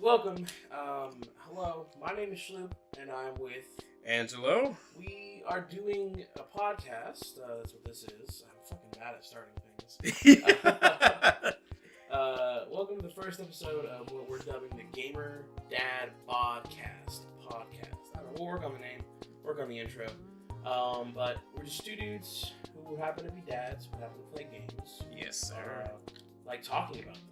welcome. Hello, my name is Shloob, and I'm with Angelo. We are doing a podcast. That's what this is. I'm fucking bad at starting things. Welcome to the first episode of what we're dubbing the Gamer Dad-Bod Cast podcast. I don't know, we'll work on the name, work on the intro. But we're just two dudes who happen to be dads, who happen to play games. Yes, sir. Like talking about them.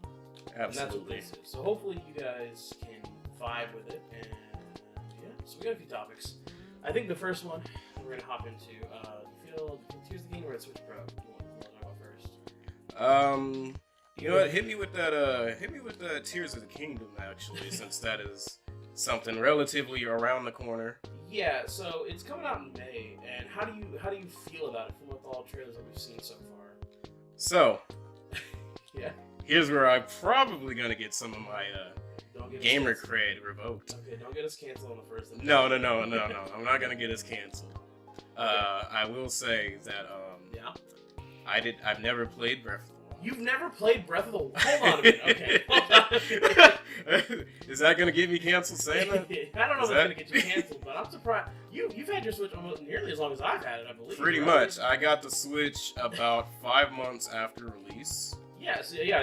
Absolutely. And that's what this is. So hopefully you guys can vibe with it. And yeah, so we got a few topics. I think the first one we're going to hop into, Tears of the Kingdom or Switch Pro? What do you want to talk about first? You know what? Hit me with that Tears of the Kingdom, actually, since that is something relatively around the corner. Yeah, so it's coming out in May, and how do you feel about it from what all the trailers that we've seen so far? So, yeah. Here's where I'm probably gonna get some of my gamer cred revoked. Okay, don't get us canceled on the first episode. No. I'm not gonna get us canceled. Okay. I will say that yeah. I've never played Breath of the Wild. You've never played Breath of the Wild? Hold on a minute. Okay. Hold on. Is that gonna get me canceled saying that? I don't know if it's gonna get you canceled, but I'm surprised. You've had your Switch almost nearly as long as I've had it, I believe. Pretty much. I got the Switch about 5 months after release. Yeah,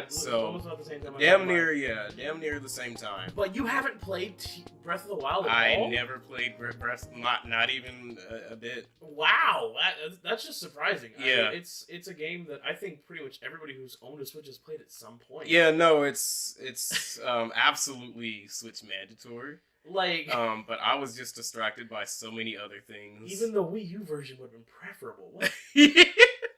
so almost about the same time. Damn near the same time. But you haven't played Breath of the Wild at all? I never played Breath, not even a bit. Wow, that's just surprising. Yeah, I mean, it's a game that I think pretty much everybody who's owned a Switch has played at some point. Yeah, no, it's absolutely Switch mandatory. Like, but I was just distracted by so many other things. Even the Wii U version would have been preferable. What?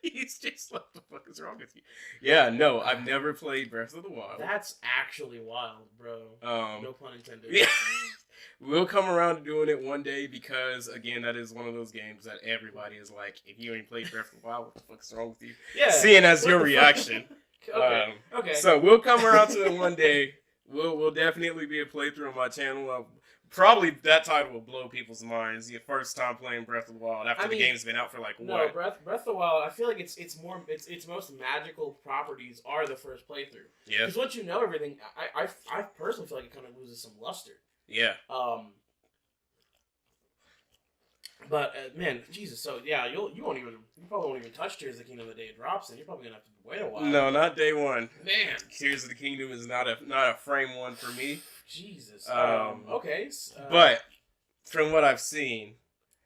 He's just, what the fuck is wrong with you? Yeah, no, I've never played Breath of the Wild. That's actually wild, bro. No pun intended. Yeah. We'll come around to doing it one day because, again, that is one of those games that everybody is like, if you ain't played Breath of the Wild, what the fuck's wrong with you? Yeah. Seeing as your reaction. Okay. So we'll come around to it one day. We'll definitely be a playthrough on my channel. Probably that title will blow people's minds. Your first time playing Breath of the Wild after the game's been out for like what? No, Breath of the Wild. I feel like its most magical properties are the first playthrough. Yeah. Because once you know everything, I personally feel like it kind of loses some luster. Yeah. But man, Jesus. So yeah, you probably won't even touch Tears of the Kingdom the day it drops, and you're probably gonna have to wait a while. No, not day one. Man, Tears of the Kingdom is not a frame one for me. Jesus. Okay. But from what I've seen.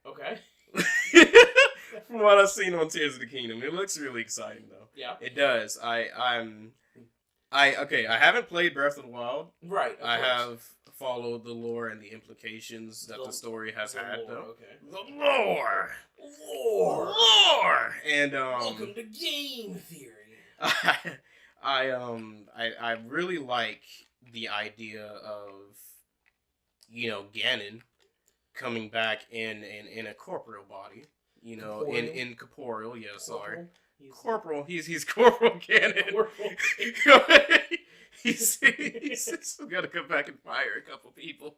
Okay. From what I've seen on Tears of the Kingdom, it looks really exciting though. Yeah. It does. I haven't played Breath of the Wild. Right. I have followed the lore and the implications that the story has had. Lore, okay. The lore. And welcome to game theory. I really like the idea of, Ganon coming back in a corporeal body. In corporeal, yeah, sorry. Corporal. He's Corporal Ganon. Corporal. he's still got to come back and fire a couple people.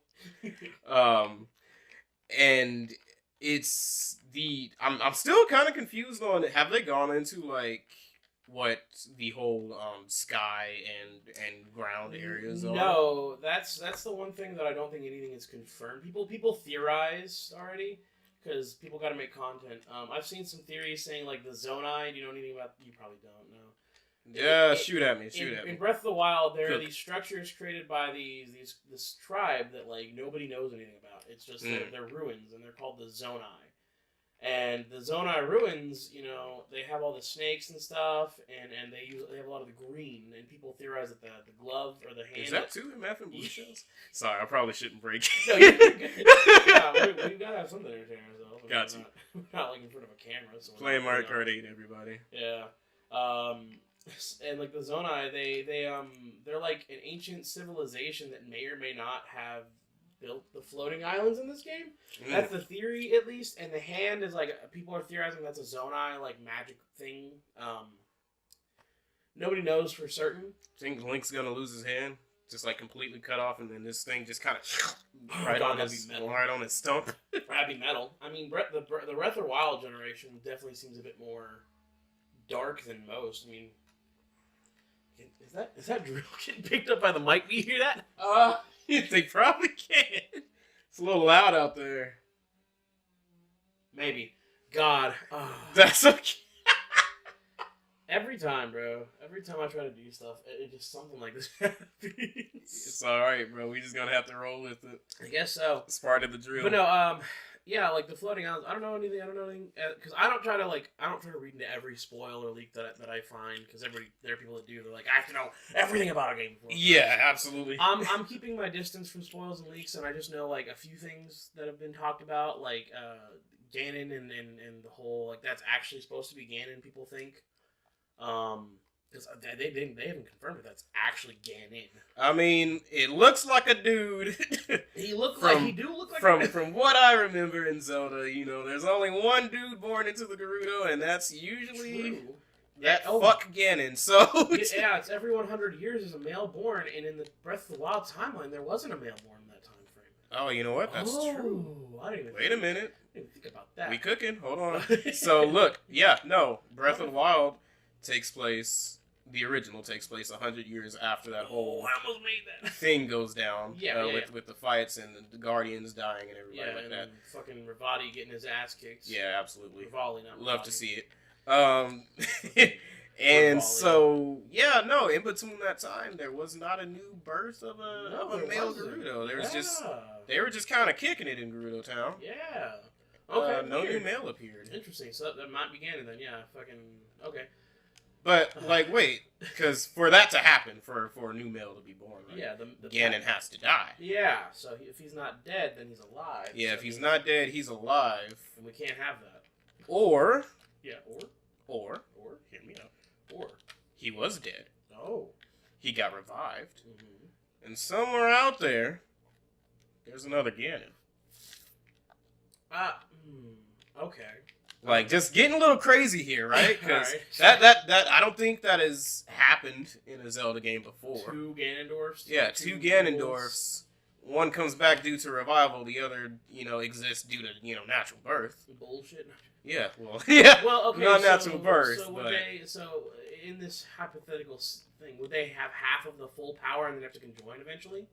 And it's I'm still kind of confused on, have they gone into like what the whole sky and ground areas are? No, that's the one thing that I don't think anything is confirmed. People theorize already because people got to make content. I've seen some theories saying like the Zonai. Do you know anything about? You probably don't know. Yeah, shoot at me. In Breath of the Wild, there are these structures created by this tribe that like nobody knows anything about. It's just they're ruins, and they're called the Zonai. And the Zonai ruins, they have all the snakes and stuff, and they have a lot of the green. And people theorize that the glove or the hand. Is that too in Math and Blue shells? Sorry, I probably shouldn't break. No, you're good. Yeah, we gotta have something to entertain ourselves. Got you. We're not like in front of a camera. So playing Mario Kart 8, everybody. Yeah. And like the Zonai, they're like an ancient civilization that may or may not have built the floating islands in this game. That's the theory, at least. And the hand is like, people are theorizing that's a Zonai like magic thing. Nobody knows for certain. Think Link's gonna lose his hand, just like completely cut off, and then this thing just kind of right on his stump. That'd be metal. I mean, the Breath of the Wild generation definitely seems a bit more dark than most. I mean, is that drill getting picked up by the mic? Do you hear that? They probably can. It's a little loud out there. Maybe. God. That's okay. Every time, bro. Every time I try to do stuff, it just something like this happens. It's alright, bro. We just gonna have to roll with it. I guess so. It's part of the drill. But no, yeah, like the floating islands. I don't know anything. Because I don't try to read into every spoiler leak that I find. Because there are people that do. They're like, I have to know everything about a game before. Yeah, absolutely. I'm keeping my distance from spoils and leaks, and I just know like a few things that have been talked about, like Ganon and the whole like that's actually supposed to be Ganon. People think. Because they haven't confirmed if that's actually Ganon. I mean, it looks like a dude. He look like from what I remember in Zelda, you know, there's only one dude born into the Gerudo, and that's usually fuck Ganon. So yeah, it's every 100 years is a male born, and in the Breath of the Wild timeline, there wasn't a male born in that time frame. Oh, you know what? That's true. I didn't even Wait a minute. I didn't think about that. We cooking. Hold on. So look, yeah, no, Breath of the Wild the original takes place 100 years after that whole I almost made that thing goes down. Yeah, with the fights and the Guardians dying and everybody like and that. Fucking Ravati getting his ass kicked. Yeah, absolutely. Rivali, not Love Ravati. to see it. And so, yeah, no, in between that time, there was not a new birth of a male Gerudo. There was they were just kind of kicking it in Gerudo Town. Yeah. Okay. No new male appeared. Interesting. So that might be Ganon then. Yeah. Fucking. Okay. But like, wait, because for that to happen, for a new male to be born, right? Yeah, the Ganon has to die. Yeah. So if he's not dead, then he's alive. Yeah, so if he's not dead, he's alive. And we can't have that. Or. Yeah. Or. Hear me out. Or. He was dead. Oh. He got revived. Mm-hmm. And somewhere out there's another Ganon. Okay. Like, just getting a little crazy here, right? Because right. that I don't think that has happened in a Zelda game before. Two Ganondorfs? Yeah, two Ganondorfs. One comes back due to revival. The other, exists due to, natural birth. Bullshit. Yeah, well, yeah. Well, okay, not natural birth, so but... So, in this hypothetical thing, would they have half of the full power and then have to conjoin eventually?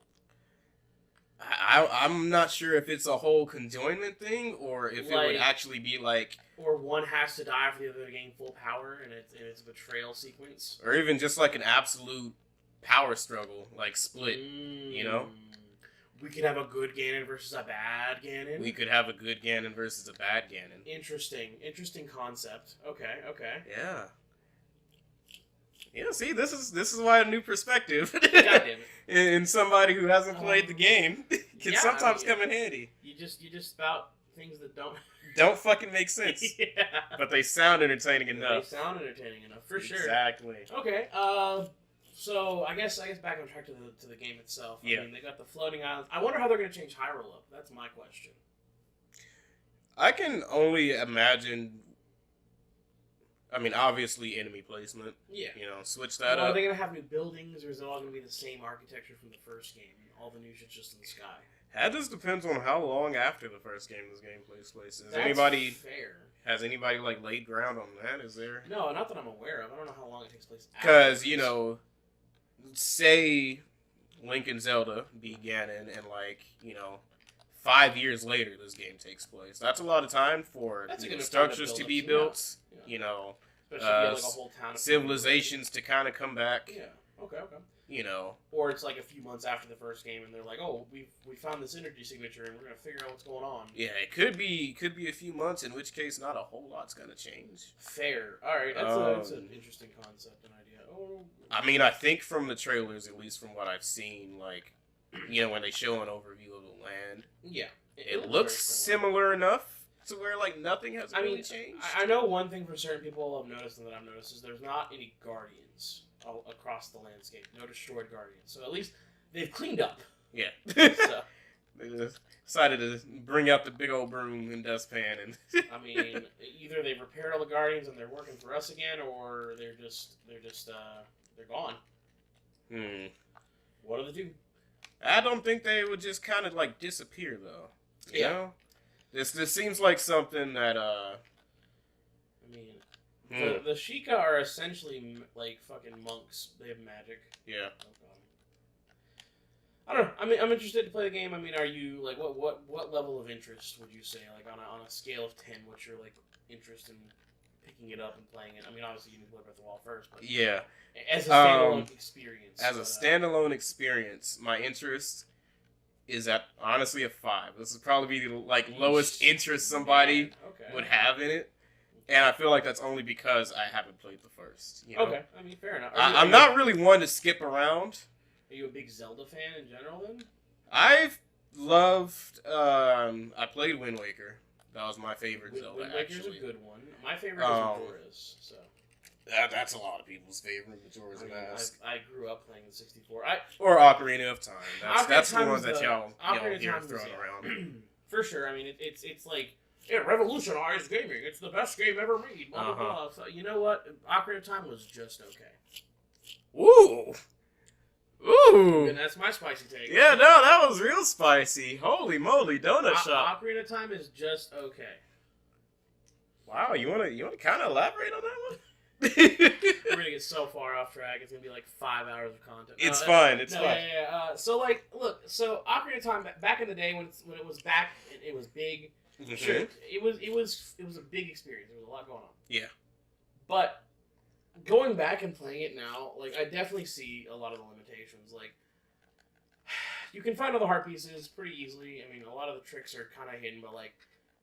I'm not sure if it's a whole conjoinment thing or if it would actually be like... Or one has to die for the other to gain full power and it's a betrayal sequence. Or even just like an absolute power struggle, like split, We could have a good Ganon versus a bad Ganon. We could have a good Ganon versus a bad Ganon. Interesting concept. Okay. Yeah. Yeah, see, this is why a new perspective God damn it. in somebody who hasn't played the game can sometimes come in handy. You just spout things that don't fucking make sense. Yeah. But they sound entertaining enough. For sure. Exactly. Okay. So I guess back on track to the game itself. Yeah. I mean, they got the floating islands. I wonder how they're going to change Hyrule up. That's my question. I can only imagine. I mean, obviously, enemy placement. Yeah. Switch that up. Are they going to have new buildings, or is it all going to be the same architecture from the first game? All the new shit's just in the sky. That just depends on how long after the first game this game takes place. Has anybody laid ground on that? Is there? No, not that I'm aware of. I don't know how long it takes place. Because say Link and Zelda beat Ganon, and 5 years later this game takes place. That's a lot of time for structures to be built. A whole town of civilizations to kind of come back. Yeah. Okay. Or it's like a few months after the first game, and they're like, "Oh, we found this energy signature, and we're gonna figure out what's going on." Yeah, it could be a few months, in which case not a whole lot's gonna change. Fair. All right, that's an interesting concept and idea. Oh. I mean, I think from the trailers, at least from what I've seen, when they show an overview of the land, yeah, it looks similar enough to where nothing has really changed. I know one thing for certain people have noticed and that I've noticed is there's not any guardians across the landscape. No destroyed guardians. So at least they've cleaned up. Yeah. So. They just decided to bring out the big old broom and dustpan and. I mean, either they've repaired all the guardians and they're working for us again, or they're gone. What do they do? I don't think they would just kind of disappear though. You know? This seems like something that the Sheikah are essentially fucking monks. They have magic. Yeah. I don't know. I mean, I'm interested to play the game. I mean, are you like what level of interest would you say, like on a scale of 10? What's your like interest in picking it up and playing it? I mean, obviously you need to play Breath of the Wild first, but yeah, as a standalone experience. As a standalone experience, my interest is at honestly a 5. This would probably be the like lowest interest somebody would have in it. And I feel like that's only because I haven't played the first. You know? Okay, I mean, fair enough. I'm not really one to skip around. Are you a big Zelda fan in general, then? I've loved... I played Wind Waker. That was my favorite Zelda, Wind Waker's actually. a good one. My favorite is Majora's, so... That's a lot of people's favorite, Majora's Mask. I grew up playing the 64. Or Ocarina of Time. That's the one that y'all hear thrown around. For sure. I mean, it's like... It revolutionized gaming. It's the best game ever made. Blah, blah, blah. So, you know what? Ocarina of Time was just okay. Ooh. And that's my spicy take. Yeah, no, that was real spicy. Holy moly, donut shop. Ocarina of Time is just okay. Wow, you wanna kind of elaborate on that one? We're gonna get so far off track. It's gonna be like 5 hours of content. It's fun. It's fun. Yeah. So like, look. So Ocarina of Time back in the day when it was back, it was big. Mm-hmm. Sure, it was a big experience. There was a lot going on. Yeah. But going back and playing it now, like I definitely see a lot of the limitations. Like you can find all the heart pieces pretty easily. I mean, a lot of the tricks are kind of hidden, but like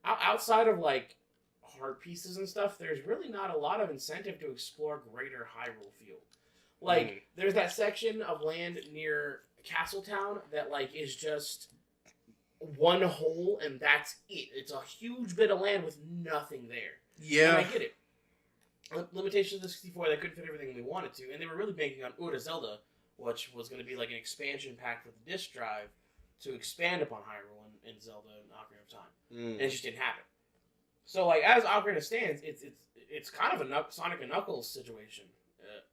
outside of like heart pieces and stuff, there's really not a lot of incentive to explore greater Hyrule Field. Like there's that section of land near Castletown that like is just one hole and that's it. It's a huge bit of land with nothing there. Yeah. And I get it. Limitations of the 64, they couldn't fit everything they wanted to, and they were really banking on Ura Zelda, which was going to be like an expansion pack for the disc drive to expand upon Hyrule and Zelda and Ocarina of Time. And it just didn't happen. So like as Ocarina stands, it's kind of a Sonic and Knuckles situation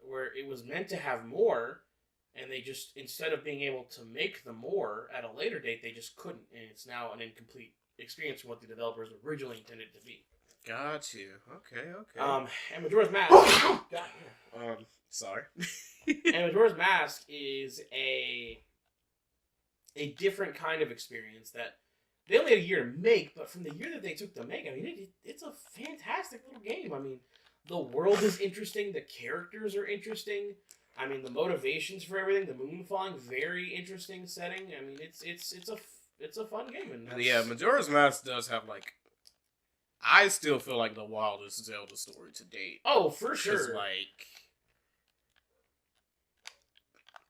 where it was meant to have more. And they just, instead of being able to make the more at a later date, they just couldn't. And it's now an incomplete experience from what the developers originally intended it to be. Got you. Okay. And Majora's Mask... Sorry. And Majora's Mask is a different kind of experience that they only had a year to make, but from the year that they took to make, I mean, it's a fantastic little game. I mean, the world is interesting. The characters are interesting. I mean, the motivations for everything, the moon falling, very interesting setting. I mean, it's a fun game. And yeah, Majora's Mask does have like, I still feel like the wildest Zelda story to date. Oh, for sure. Like,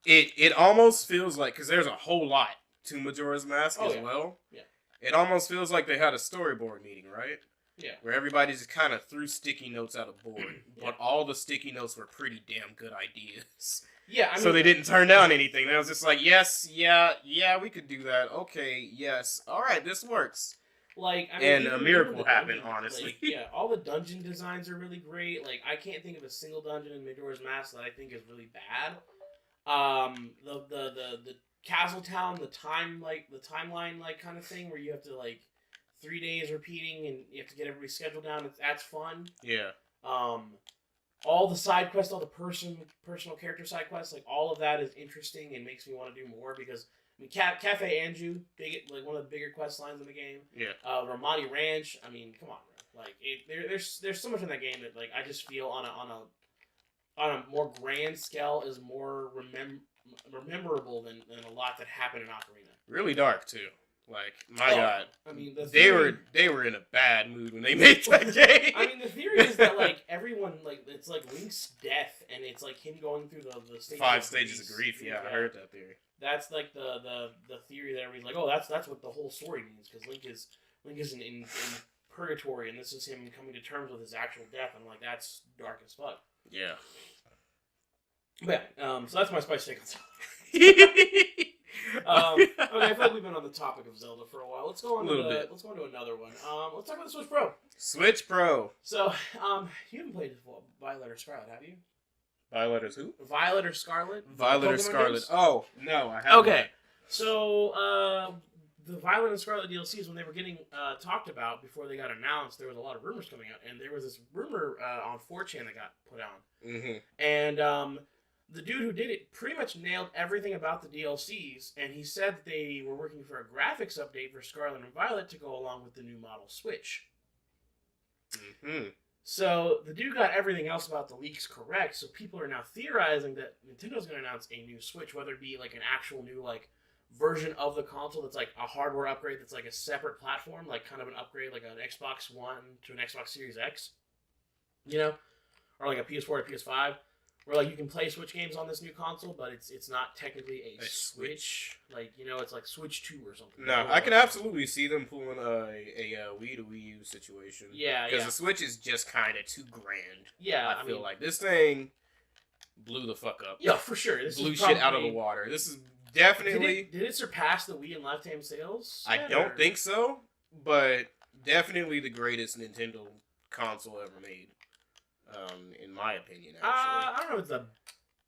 it almost feels like, because there's a whole lot to Majora's Mask as well. Yeah. It almost feels like they had a storyboard meeting, right? Yeah. Where everybody just kind of threw sticky notes at a board. But all the sticky notes were pretty damn good ideas. Yeah, I mean... So they didn't turn down anything. They was just like, yes, yeah, we could do that. Okay, yes. All right, this works. Like, I mean... And a miracle happened, honestly. Like, yeah, all the dungeon designs are really great. Like, I can't think of a single dungeon in Majora's Mask that I think is really bad. The Castletown, the timeline, like, kind of thing, where you have to, like... 3 days repeating, and you have to get everybody scheduled down. That's fun. Yeah. All the side quests, all the personal character side quests, like all of that is interesting and makes me want to do more because I mean, Cafe Anju, like one of the bigger quest lines in the game. Yeah. Ramadi Ranch. I mean, come on, bro. Like there's so much in that game that like I just feel on a more grand scale is more memorable than a lot that happened in Ocarina. Really dark too. Like, my God. I mean, they were in a bad mood when they made that game. I mean, the theory is that, like, everyone, like, it's like Link's death, and it's like him going through the stages 5 stages of grief. Yeah, I heard that theory. That's like the theory that everybody's like, oh, that's what the whole story means, because Link is in purgatory, and this is him coming to terms with his actual death, and like, that's dark as fuck. Yeah. But yeah, so that's my spice take on Zelda. Okay, I feel like we've been on the topic of Zelda for a while. Let's go on to another one. Let's talk about the Switch Pro. Switch Pro. So, you haven't played Violet or Scarlet, have you? Violet or who? Violet or Scarlet? Violet or Scarlet. Games? Oh, no, I haven't. Okay. So, the Violet and Scarlet DLCs, when they were getting talked about before they got announced, there was a lot of rumors coming out. And there was this rumor on 4chan that got put on. Mm-hmm. And the dude who did it pretty much nailed everything about the DLCs, and he said that they were working for a graphics update for Scarlet and Violet to go along with the new model Switch. Mm-hmm. So the dude got everything else about the leaks correct, so people are now theorizing that Nintendo's going to announce a new Switch, whether it be like an actual new like version of the console that's like a hardware upgrade that's like a separate platform, like kind of an upgrade like an Xbox One to an Xbox Series X, you know, or like a PS4 to PS5. Where like you can play Switch games on this new console, but it's not technically a Switch. Like, you know, it's like Switch 2 or something. No, I can absolutely see them pulling a Wii to Wii U situation. Yeah, because the Switch is just kind of too grand. Yeah, I feel like this thing blew the fuck up. Yeah, for sure. This blew shit out of the water. This is definitely. Did it surpass the Wii in lifetime sales? I don't think so, but definitely the greatest Nintendo console ever made. In my opinion, actually. I don't know if it's the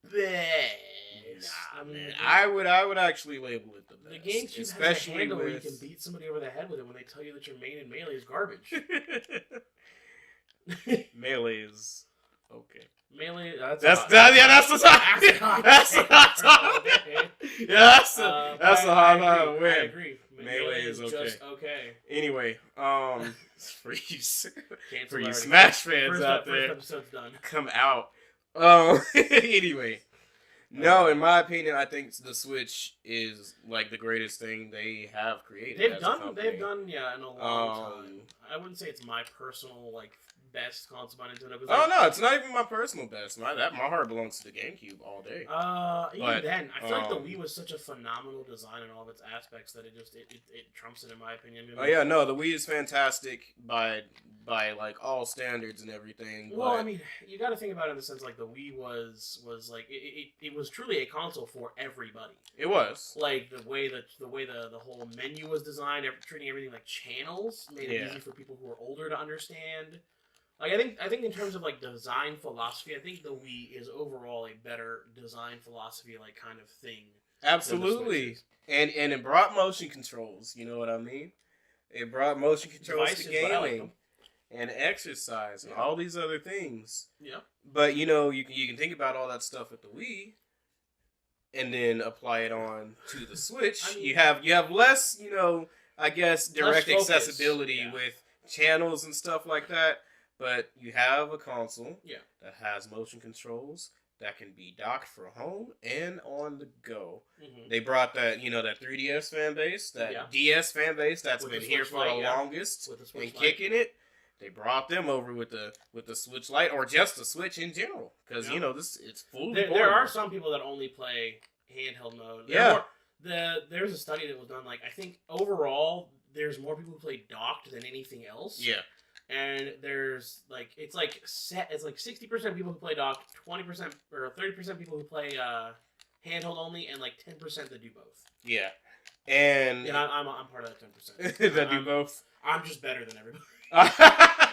best. Nah, man. I would actually label it the best. The GameCube especially has a handle where you can beat somebody over the head with it when they tell you that your main and melee is garbage. Melee is okay. Melee, that's the top. That's the top. Yeah, that's the hot win. I agree. Melee is okay. Just okay. Anyway, for you Smash fans out there, first episode's done. Come out. Anyway, no, in my opinion, I think the Switch is like the greatest thing they have created. They've done, yeah, in a long time. I wouldn't say it's my personal like best console by Nintendo. No, it's not even my personal best. My heart belongs to the GameCube all day. Even then, I feel like the Wii was such a phenomenal design in all of its aspects that it trumps it in my opinion. Oh yeah, no, the Wii is fantastic by like all standards and everything. Well, I mean, you got to think about it in the sense like the Wii was like it was truly a console for everybody. It was like the way the whole menu was designed, treating everything like channels, made it easy for people who are older to understand. Like I think in terms of like design philosophy, I think the Wii is overall a better design philosophy like kind of thing. Absolutely, and it brought motion controls. You know what I mean? It brought motion controls to gaming and exercise and all these other things. Yeah. But you know you can think about all that stuff with the Wii, and then apply it on to the Switch. I mean, you have less, you know, I guess direct accessibility with channels and stuff like that. But you have a console that has motion controls that can be docked for home and on the go. Mm-hmm. They brought that, you know, that 3DS fan base, that DS fan base that's been here for the longest and kicking it. They brought them over with the Switch Lite or just the Switch in general because you know it's fully. There are some people that only play handheld mode. There's a study that was done. Like I think overall there's more people who play docked than anything else. Yeah. And there's like it's like 60% people who play dock, 20% or 30% people who play handheld only, and like 10% that do both. Yeah, and I'm part of that 10%. that do both. I'm just better than everybody.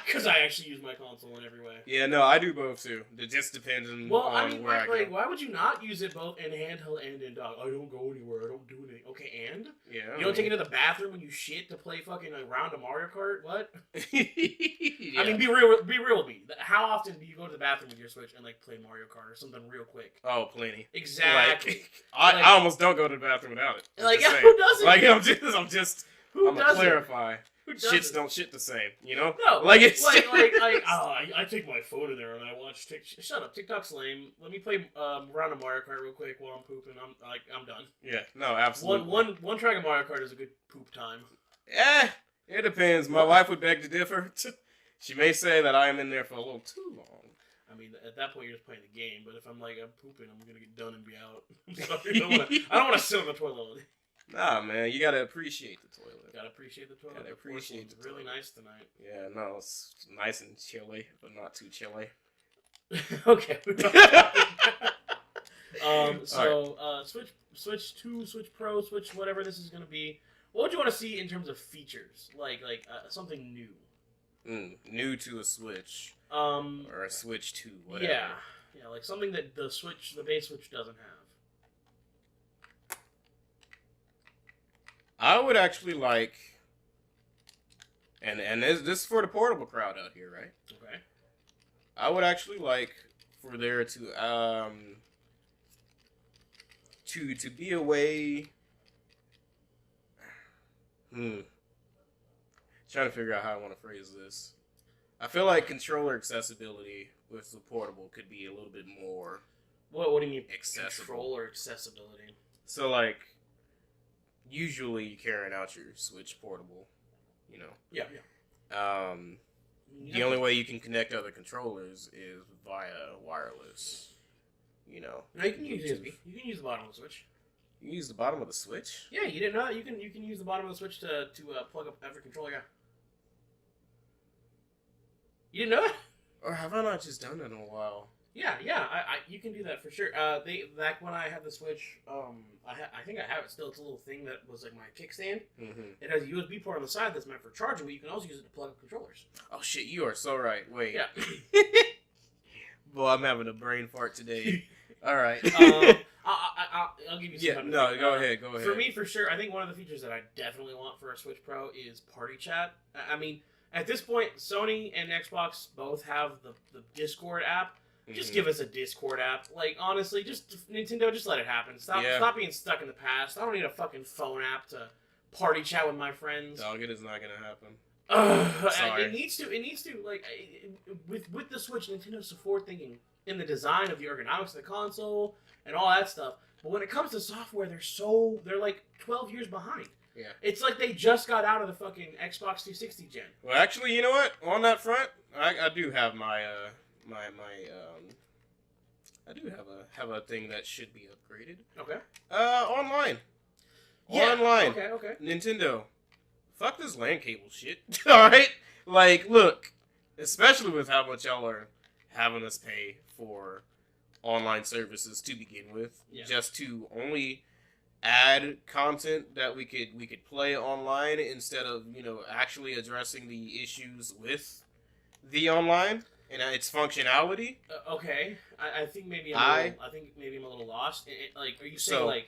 Because I actually use my console in every way. Yeah, no, I do both too. It just depends on where I go. Why would you not use it both in handheld and in dock? I don't go anywhere. I don't do anything. Okay, and? Yeah. You don't take it to the bathroom when you shit to play fucking a round of Mario Kart? What? Yeah. I mean, be real with me. How often do you go to the bathroom with your Switch and like play Mario Kart or something real quick? Oh, plenty. Exactly. I almost don't go to the bathroom without it. Like, who doesn't? Like, I'm gonna clarify. Shits don't shit the same, you know? No, like it's I take my phone in there and I watch shut up, TikTok's lame. Let me play round of Mario Kart real quick while I'm pooping. I'm done. Yeah, no, absolutely. One track of Mario Kart is a good poop time. It depends. My wife would beg to differ. She may say that I am in there for a little too long. I mean, at that point you're just playing the game. But if I'm pooping, I'm gonna get done and be out. I'm sorry, I don't want to sit on the toilet all day. Nah, man, you gotta appreciate the toilet. Gotta appreciate the toilet. Gotta appreciate the really nice tonight. Yeah, no, it's nice and chilly, but not too chilly. Okay. Switch 2, Switch Pro, Switch whatever this is gonna be. What would you want to see in terms of features, like something new? New to a Switch. Or a Switch 2, whatever. Yeah, like something that the base Switch doesn't have. I would actually like, and this is for the portable crowd out here, right? Okay. I would actually like for there to to be away. Trying to figure out how I want to phrase this. I feel like controller accessibility with the portable could be a little bit more. What do you mean accessible? Controller accessibility. So like, usually you're carrying out your Switch portable, you know. Yeah. The only way you can connect other controllers is via wireless. You know. No, you can use USB. You can use the bottom of the Switch. You can use the bottom of the Switch? Yeah, you didn't know that? You can use the bottom of the Switch to plug up every controller. Yeah. You didn't know that? Or have I not just done it in a while? Yeah, you can do that for sure. Back when I had the Switch, I think I have it still. It's a little thing that was like my kickstand. Mm-hmm. It has a USB port on the side that's meant for charging, but you can also use it to plug up controllers. Oh shit, you are so right. Wait. Yeah. Boy, I'm having a brain fart today. All right. I'll give you some time. No, go ahead. For me, for sure, I think one of the features that I definitely want for a Switch Pro is party chat. I mean, at this point, Sony and Xbox both have the Discord app. Just give us a Discord app. Like, honestly, Nintendo, just let it happen. Stop being stuck in the past. I don't need a fucking phone app to party chat with my friends. Dog, it is not gonna happen. Sorry. It needs to. Like, with the Switch, Nintendo's so forward thinking in the design of the ergonomics of the console and all that stuff. But when it comes to software, they're like 12 years behind. Yeah. It's like they just got out of the fucking Xbox 360 gen. Well, actually, you know what? On that front, I do have my I do have a thing that should be upgraded. Okay. Online. Yeah. Online. Okay. Nintendo. Fuck this LAN cable shit. Alright? Like, look. Especially with how much y'all are having us pay for online services to begin with. Yeah. Just to only add content that we could play online instead of, actually addressing the issues with the online and its functionality. Okay. I think maybe I'm a little lost. Like, are you saying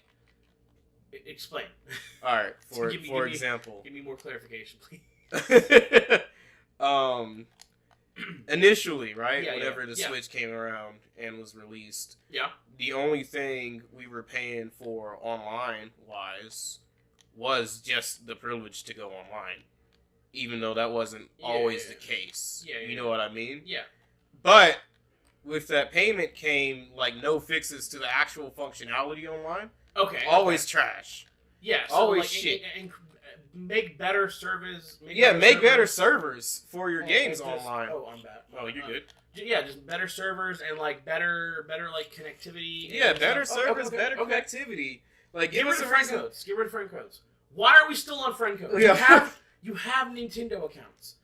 explain? All right. For example, give me more clarification, please. Initially, right? Whenever the Switch came around and was released, the only thing we were paying for online wise was just the privilege to go online, even though that wasn't always the case. You know what I mean? Yeah. But with that payment came no fixes to the actual functionality online. Okay. Always trash. Yeah. So always shit. And make better servers. Make better servers for your games online. Oh, I'm bad. Oh, you're good. Yeah, just better servers and better connectivity. Yeah, better servers, better connectivity. Like, give us friend codes. Get rid of friend codes. Why are we still on friend codes? Yeah. You have Nintendo accounts.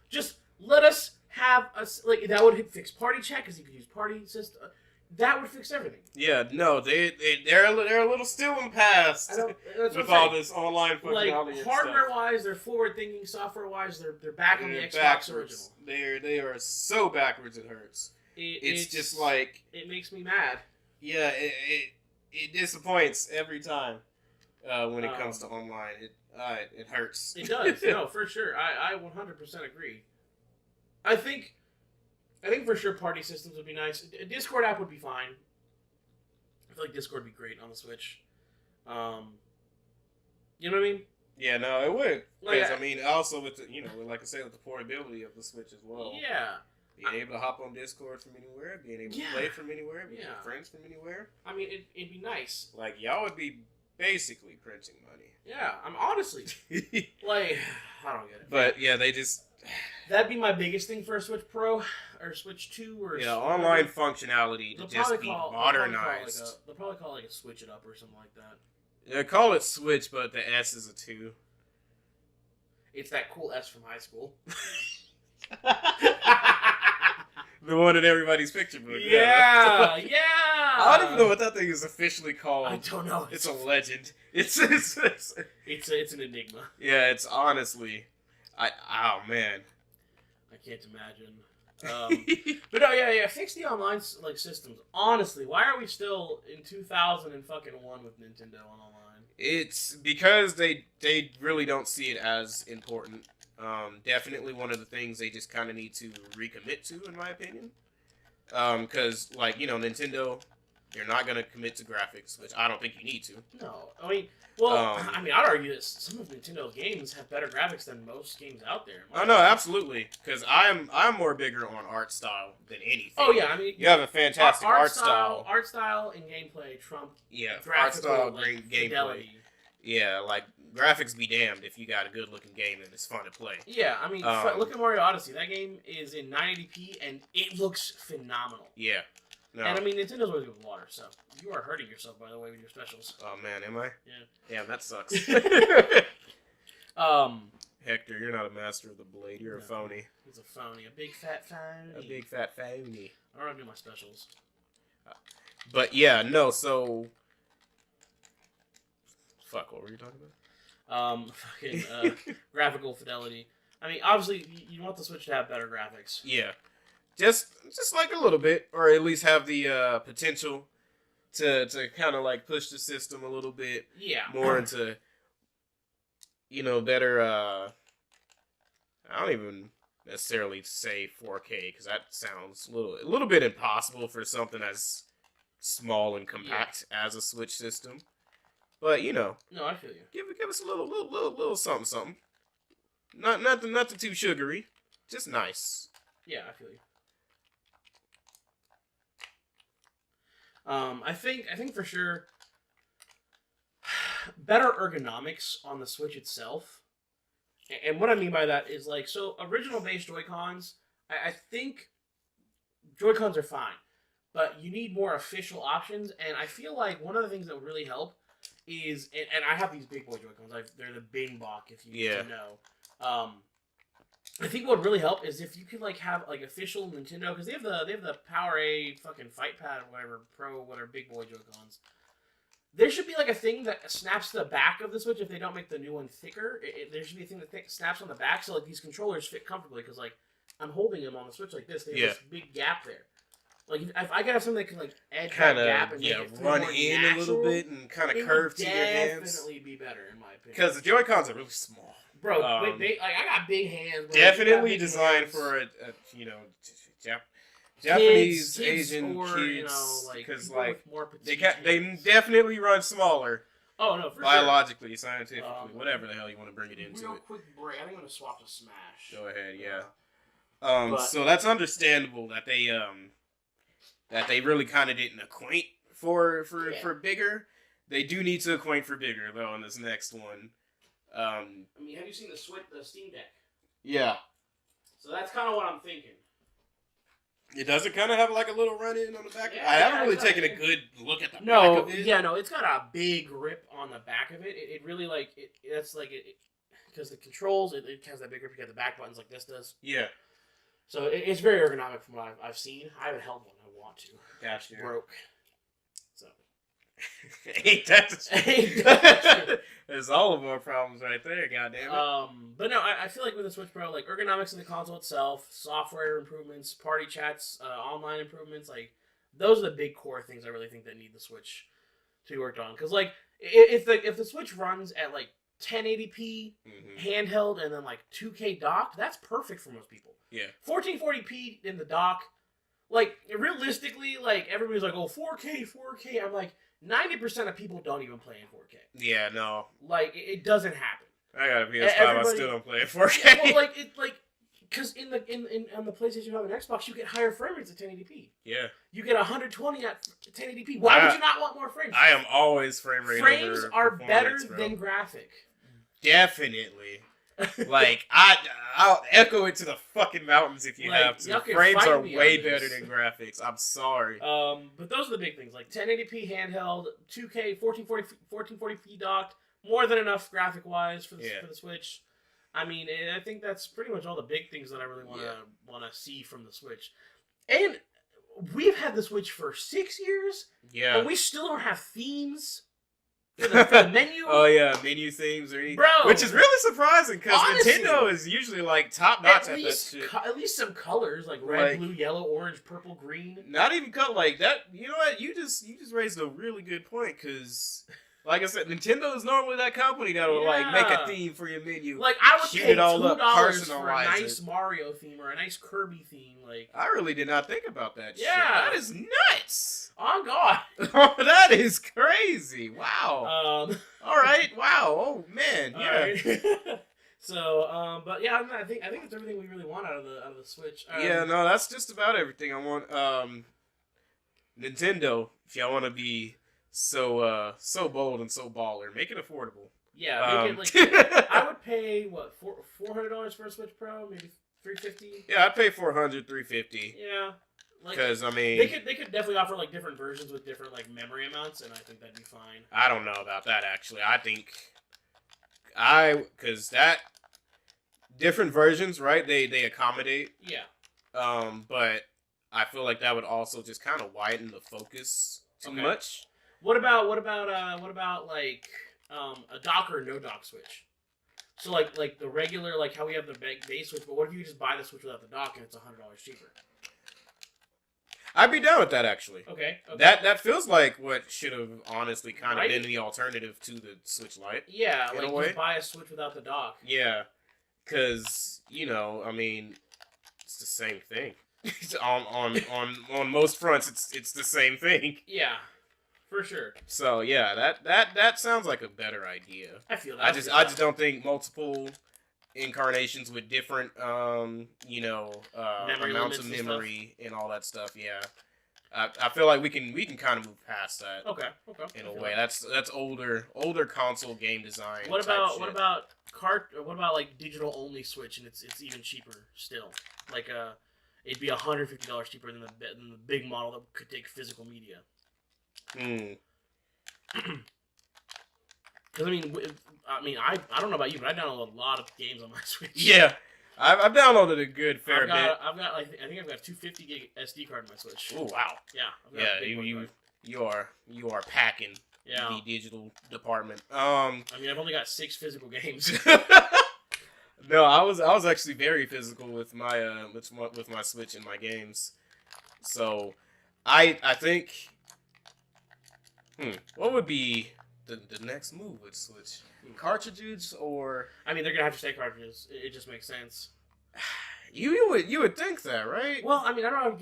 Just let us have that would fix party chat because you could use party system. That would fix everything. Yeah, no, they're a little still in the past with all this online functionality. Hardware-wise, they're forward-thinking. Software-wise, they're back on the Xbox original. They are so backwards it hurts. It's just like it makes me mad. Yeah, it disappoints every time when it comes to online. It hurts. It does. No, for sure. I 100% agree. I think for sure party systems would be nice. A Discord app would be fine. I feel like Discord would be great on the Switch. You know what I mean? Yeah, no, it would. I mean, also with the, like I said, with the portability of the Switch as well. Yeah. Being able to hop on Discord from anywhere, being able to play from anywhere, being with friends from anywhere. I mean, it'd be nice. Like, y'all would be basically printing money. Yeah, I'm honestly I don't get it. But yeah, they just. That'd be my biggest thing for a Switch Pro or Switch 2 or online functionality to just be modernized. They'll probably call it a Switch It Up or something like that. They call it Switch, but the S is a 2. It's that cool S from high school. The one in everybody's picture book. Yeah. I don't even know what that thing is officially called. I don't know. It's a legend. It's an enigma. Yeah, it's honestly. Oh man, I can't imagine. But no, yeah. Fix the online systems. Honestly, why are we still in 2001 with Nintendo on online? It's because they really don't see it as important. Definitely one of the things they just kind of need to recommit to, in my opinion. Because Nintendo, They're not going to commit to graphics, which I don't think you need to. No. I mean, well, I'd argue that some of Nintendo's games have better graphics than most games out there. Oh, no, absolutely. Because I'm more bigger on art style than anything. Oh, yeah. I mean, you have a fantastic art style. Art style and gameplay trump art style, great gameplay. Fidelity. Yeah, like, graphics be damned if you got a good-looking game and it's fun to play. Yeah, I mean, look at Mario Odyssey. That game is in 980p, and it looks phenomenal. Yeah. No. And, I mean, Nintendo's always good with water, so you are hurting yourself, by the way, with your specials. Oh, man, am I? Yeah. Yeah, that sucks. Hector, you're not a master of the blade. You're a phony. He's a phony. A big fat phony. A big fat phony. I don't do my specials. But, yeah, no, so... Fuck, what were you talking about? Graphical fidelity. I mean, obviously, you want the Switch to have better graphics. Yeah. Just like a little bit, or at least have the potential to kind of like push the system a little bit more into, better, I don't even necessarily say 4K, because that sounds a little bit impossible for something as small and compact as a Switch system. But, No, I feel you. Give us a little something. Nothing too sugary. Just nice. Yeah, I feel you. I think for sure better ergonomics on the Switch itself. And what I mean by that is original base Joy-Cons, I think Joy-Cons are fine, but you need more official options, and I feel like one of the things that would really help is, and I have these big boy Joy-Cons, they're the Bing Bok, if you know. I think what would really help is if you could have official Nintendo, because they have the Power A fucking Fight Pad or whatever Pro, whatever big boy Joy-Cons. There should be a thing that snaps to the back of the Switch if they don't make the new one thicker. There should be a thing that snaps on the back so these controllers fit comfortably, because I'm holding them on the Switch like this. They have this big gap there. If I could have something that can edge that gap and make it run in natural, a little bit and kind of curve to your hands. Definitely be better in my opinion. Because the Joy-Cons are really small. Bro, I got big hands. Bro. Definitely designed for Japanese, kids Asian or, kids, because they hands. definitely run smaller. Oh no, for biologically, sure. Scientifically, whatever the hell you want to bring it into. Real quick break. I think I'm gonna swap to Smash. Go ahead, yeah. So that's understandable that they really kind of didn't acquaint for bigger. They do need to acquaint for bigger though on this next one. I mean, have you seen the Steam Deck? Yeah. So that's kind of what I'm thinking. It doesn't kind of have a little run-in on the back? I haven't really taken a good look at the back of it. Yeah, no, it's got a big grip on the back of it. It really, because the controls, it has that big grip. You got the back buttons like this does. Yeah. So it's very ergonomic from what I've seen. I haven't held one. I want to. Gotcha. Broke. So. Ain't that the truth? There's all of our problems right there, goddammit. But no, I feel like with the Switch Pro, ergonomics of the console itself, software improvements, party chats, online improvements, those are the big core things I really think that need the Switch to be worked on. Because if the Switch runs at 1080p handheld and then 2K docked, that's perfect for most people. Yeah. 1440p in the dock, realistically, everybody's oh 4K. I'm 90% of people don't even play in 4K. Yeah, no. It doesn't happen. I got a PS5, I still don't play in 4K. Well, because on the PlayStation 5 and Xbox, you get higher frame rates at 1080p. Yeah. You get 120 at 1080p. Why would you not want more frames? I am always frame rate. Frames are better than graphic. Definitely. I'll echo it to the fucking mountains if you have to. Frames are way better than graphics. I'm sorry. But those are the big things. 1080p handheld, 2K, 1440p docked, more than enough graphic-wise for the Switch. I mean, I think that's pretty much all the big things that I really want to see from the Switch. And we've had the Switch for 6 years. Yeah. And we still don't have themes. For the menu? Oh yeah, menu themes or anything. Bro, which is really surprising because Nintendo is usually top notch at that shit. At least some colors red, blue, yellow, orange, purple, green. Not even cut that. You know what? You just raised a really good point because Like I said, Nintendo is normally that company that will like make a theme for your menu. Like I would pay $2 for a nice Mario theme or a nice Kirby theme. Like I really did not think about that. Yeah, shit. That is nuts. Oh God, that is crazy. Wow. All right. Wow. Oh man. Yeah. Right. So, but yeah, I think that's everything we really want out of the Switch. Yeah. No, that's just about everything I want. Nintendo, if y'all want to be so bold and so baller, make it affordable. Yeah, make it like I would pay what $400 for a Switch Pro, maybe $350. Yeah, I'd pay $400, $350. Yeah, because I mean, they could definitely offer like different versions with different like memory amounts, and I think that'd be fine. I don't know about that actually. I think because that different versions, right? They accommodate. Yeah. But I feel like that would also just kind of widen the focus too much. What about like a dock or no dock Switch? So like the regular, like how we have the base Switch, but what if you just buy the Switch without the dock and it's $100 cheaper? I'd be down with that actually. Okay. That feels like what should have honestly kind of been the alternative to the Switch Lite. Yeah, like just buy a Switch without the dock. Yeah, because I mean, it's the same thing. on most fronts, it's the same thing. Yeah. For sure. So yeah, that sounds like a better idea. I feel that. I just don't think multiple incarnations with different amounts of memory and all that stuff. Yeah, I feel like we can kind of move past that. Okay. In a way, that's older console game design. What about like digital only Switch and it's even cheaper still? Like it'd be $150 cheaper than the big model that could take physical media. Because I don't know about you, but I download a lot of games on my Switch. Yeah, I've downloaded a good fair bit. I think I've got a 250 gig SD card on my Switch. Oh wow. Yeah. You are packing the digital department. I've only got 6 physical games. No, I was actually very physical with my with my Switch and my games. So I think. What would be the next move with Switch? Cartridges or? They're gonna have to stay cartridges. It just makes sense. You would think that, right? Well, I don't know how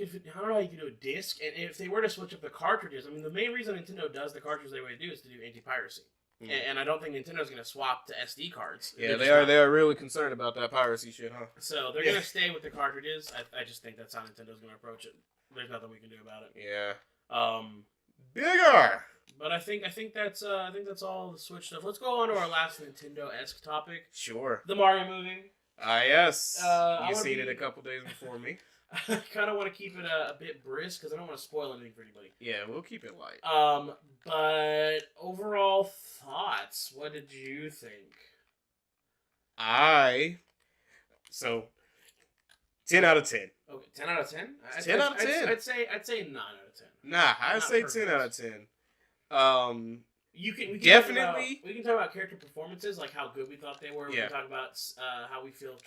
you can do a disc, and if they were to switch up the cartridges, the main reason Nintendo does the cartridges they would do is to do anti-piracy, and I don't think Nintendo's gonna swap to SD cards. Yeah, they are really concerned about that piracy shit, huh? So they're gonna stay with the cartridges. I just think that's how Nintendo's gonna approach it. There's nothing we can do about it. Yeah. Bigger. But I think that's all the Switch stuff. Let's go on to our last Nintendo-esque topic. Sure. The Mario movie. Yes. You've seen it a couple days before me. I kind of want to keep it a bit brisk because I don't want to spoil anything for anybody. Yeah, we'll keep it light. But overall thoughts. What did you think? 10 out of 10. Okay, 10 out of 10. 10 out of 10. I'd say 9 out of 10. Nah, I'd say 10 out of 10. We can definitely talk about character performances, like how good we thought they were. We can talk about how we feel if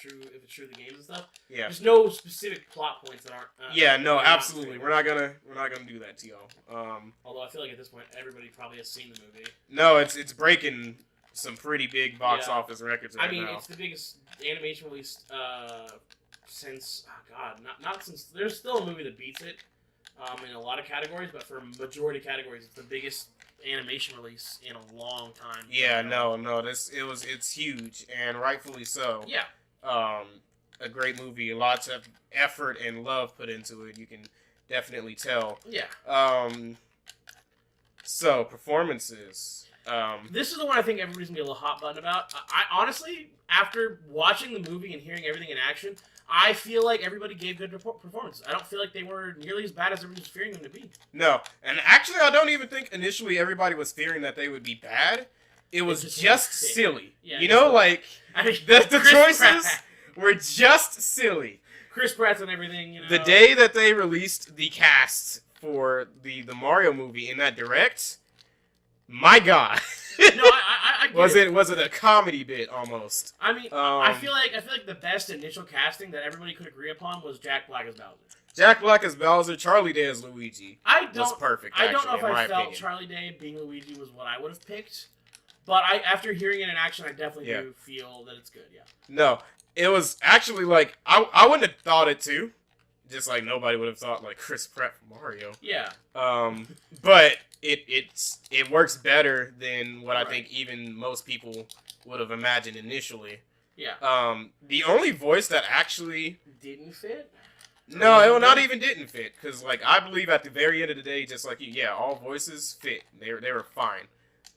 it's true to the games and stuff. Yeah. There's no specific plot points that aren't. Absolutely. We're not gonna do that to y'all. Although I feel like at this point everybody probably has seen the movie. No, it's breaking some pretty big box office records right now. It's the biggest animation release since not since there's still a movie that beats it. In a lot of categories, but for majority categories, it's the biggest animation release in a long time. Yeah, it's huge and rightfully so. Yeah. A great movie, lots of effort and love put into it. You can definitely tell. Yeah. So performances. This is the one I think everybody's gonna be a little hot button about. I honestly, after watching the movie and hearing everything in action, I feel like everybody gave good performances. I don't feel like they were nearly as bad as everybody was fearing them to be. No, and actually, I don't even think initially everybody was fearing that they would be bad. It was just silly. Yeah, the choices were just silly. Chris Pratt and everything. The day that they released the cast for the Mario movie in that direct, my God. No, I was it a comedy bit almost? I feel like the best initial casting that everybody could agree upon was Jack Black as Bowser. Jack Black as Bowser, Charlie Day as Luigi. Was perfect. I don't know if I felt opinion. Charlie Day being Luigi was what I would have picked, but after hearing it in action, I definitely do feel that it's good. Yeah. No, it was actually like I wouldn't have thought it too. Just like nobody would have thought like Chris Pratt from Mario. Yeah. But it works better than what I think even most people would have imagined initially. Yeah. The only voice that actually didn't fit. No, it not even didn't fit because like I believe at the very end of the day, just like you, all voices fit. They were fine.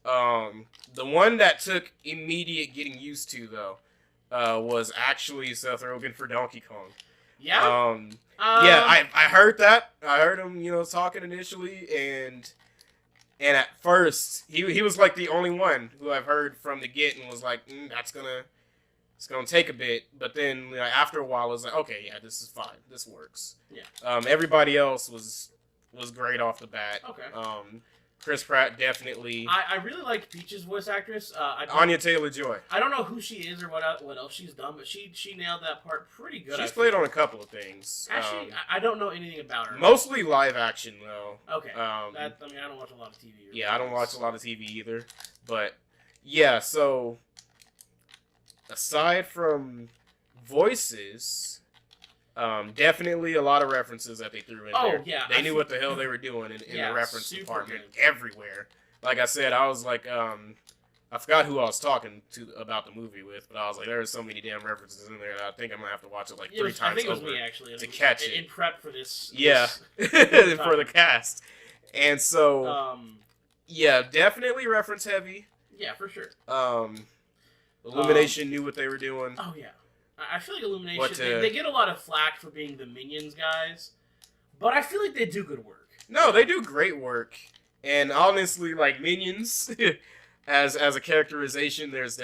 The one that took immediate getting used to though was actually Seth Rogen for Donkey Kong. Yeah. I heard that. I heard him, talking initially, and at first he was like the only one who I've heard from the get and was like, it's gonna take a bit, but then after a while, I was like, okay, yeah, this is fine. This works. Yeah. Everybody else was great off the bat. Okay. Chris Pratt definitely. I really like Peach's voice actress. Anya Taylor-Joy. I don't know who she is or what else she's done, but she nailed that part pretty good. She's played on a couple of things. Actually, I don't know anything about her. Mostly live action though. Okay. I don't watch a lot of TV. I don't watch a lot of TV either, but yeah. So aside from voices. Definitely a lot of references that they threw in there. Yeah. They knew what the hell they were doing in the reference department everywhere. Like I said, I was like, I forgot who I was talking to about the movie with, but I was like, there are so many damn references in there that I think I'm going to have to watch it like 3 times over. I think it was me, actually. To catch it. In prep for this. Yeah. For the cast. And so, definitely reference heavy. Yeah, for sure. Illumination knew what they were doing. Oh, yeah. I feel like Illumination, they get a lot of flack for being the Minions guys, but I feel like they do good work. No, they do great work. And honestly, like Minions, as a characterization, that's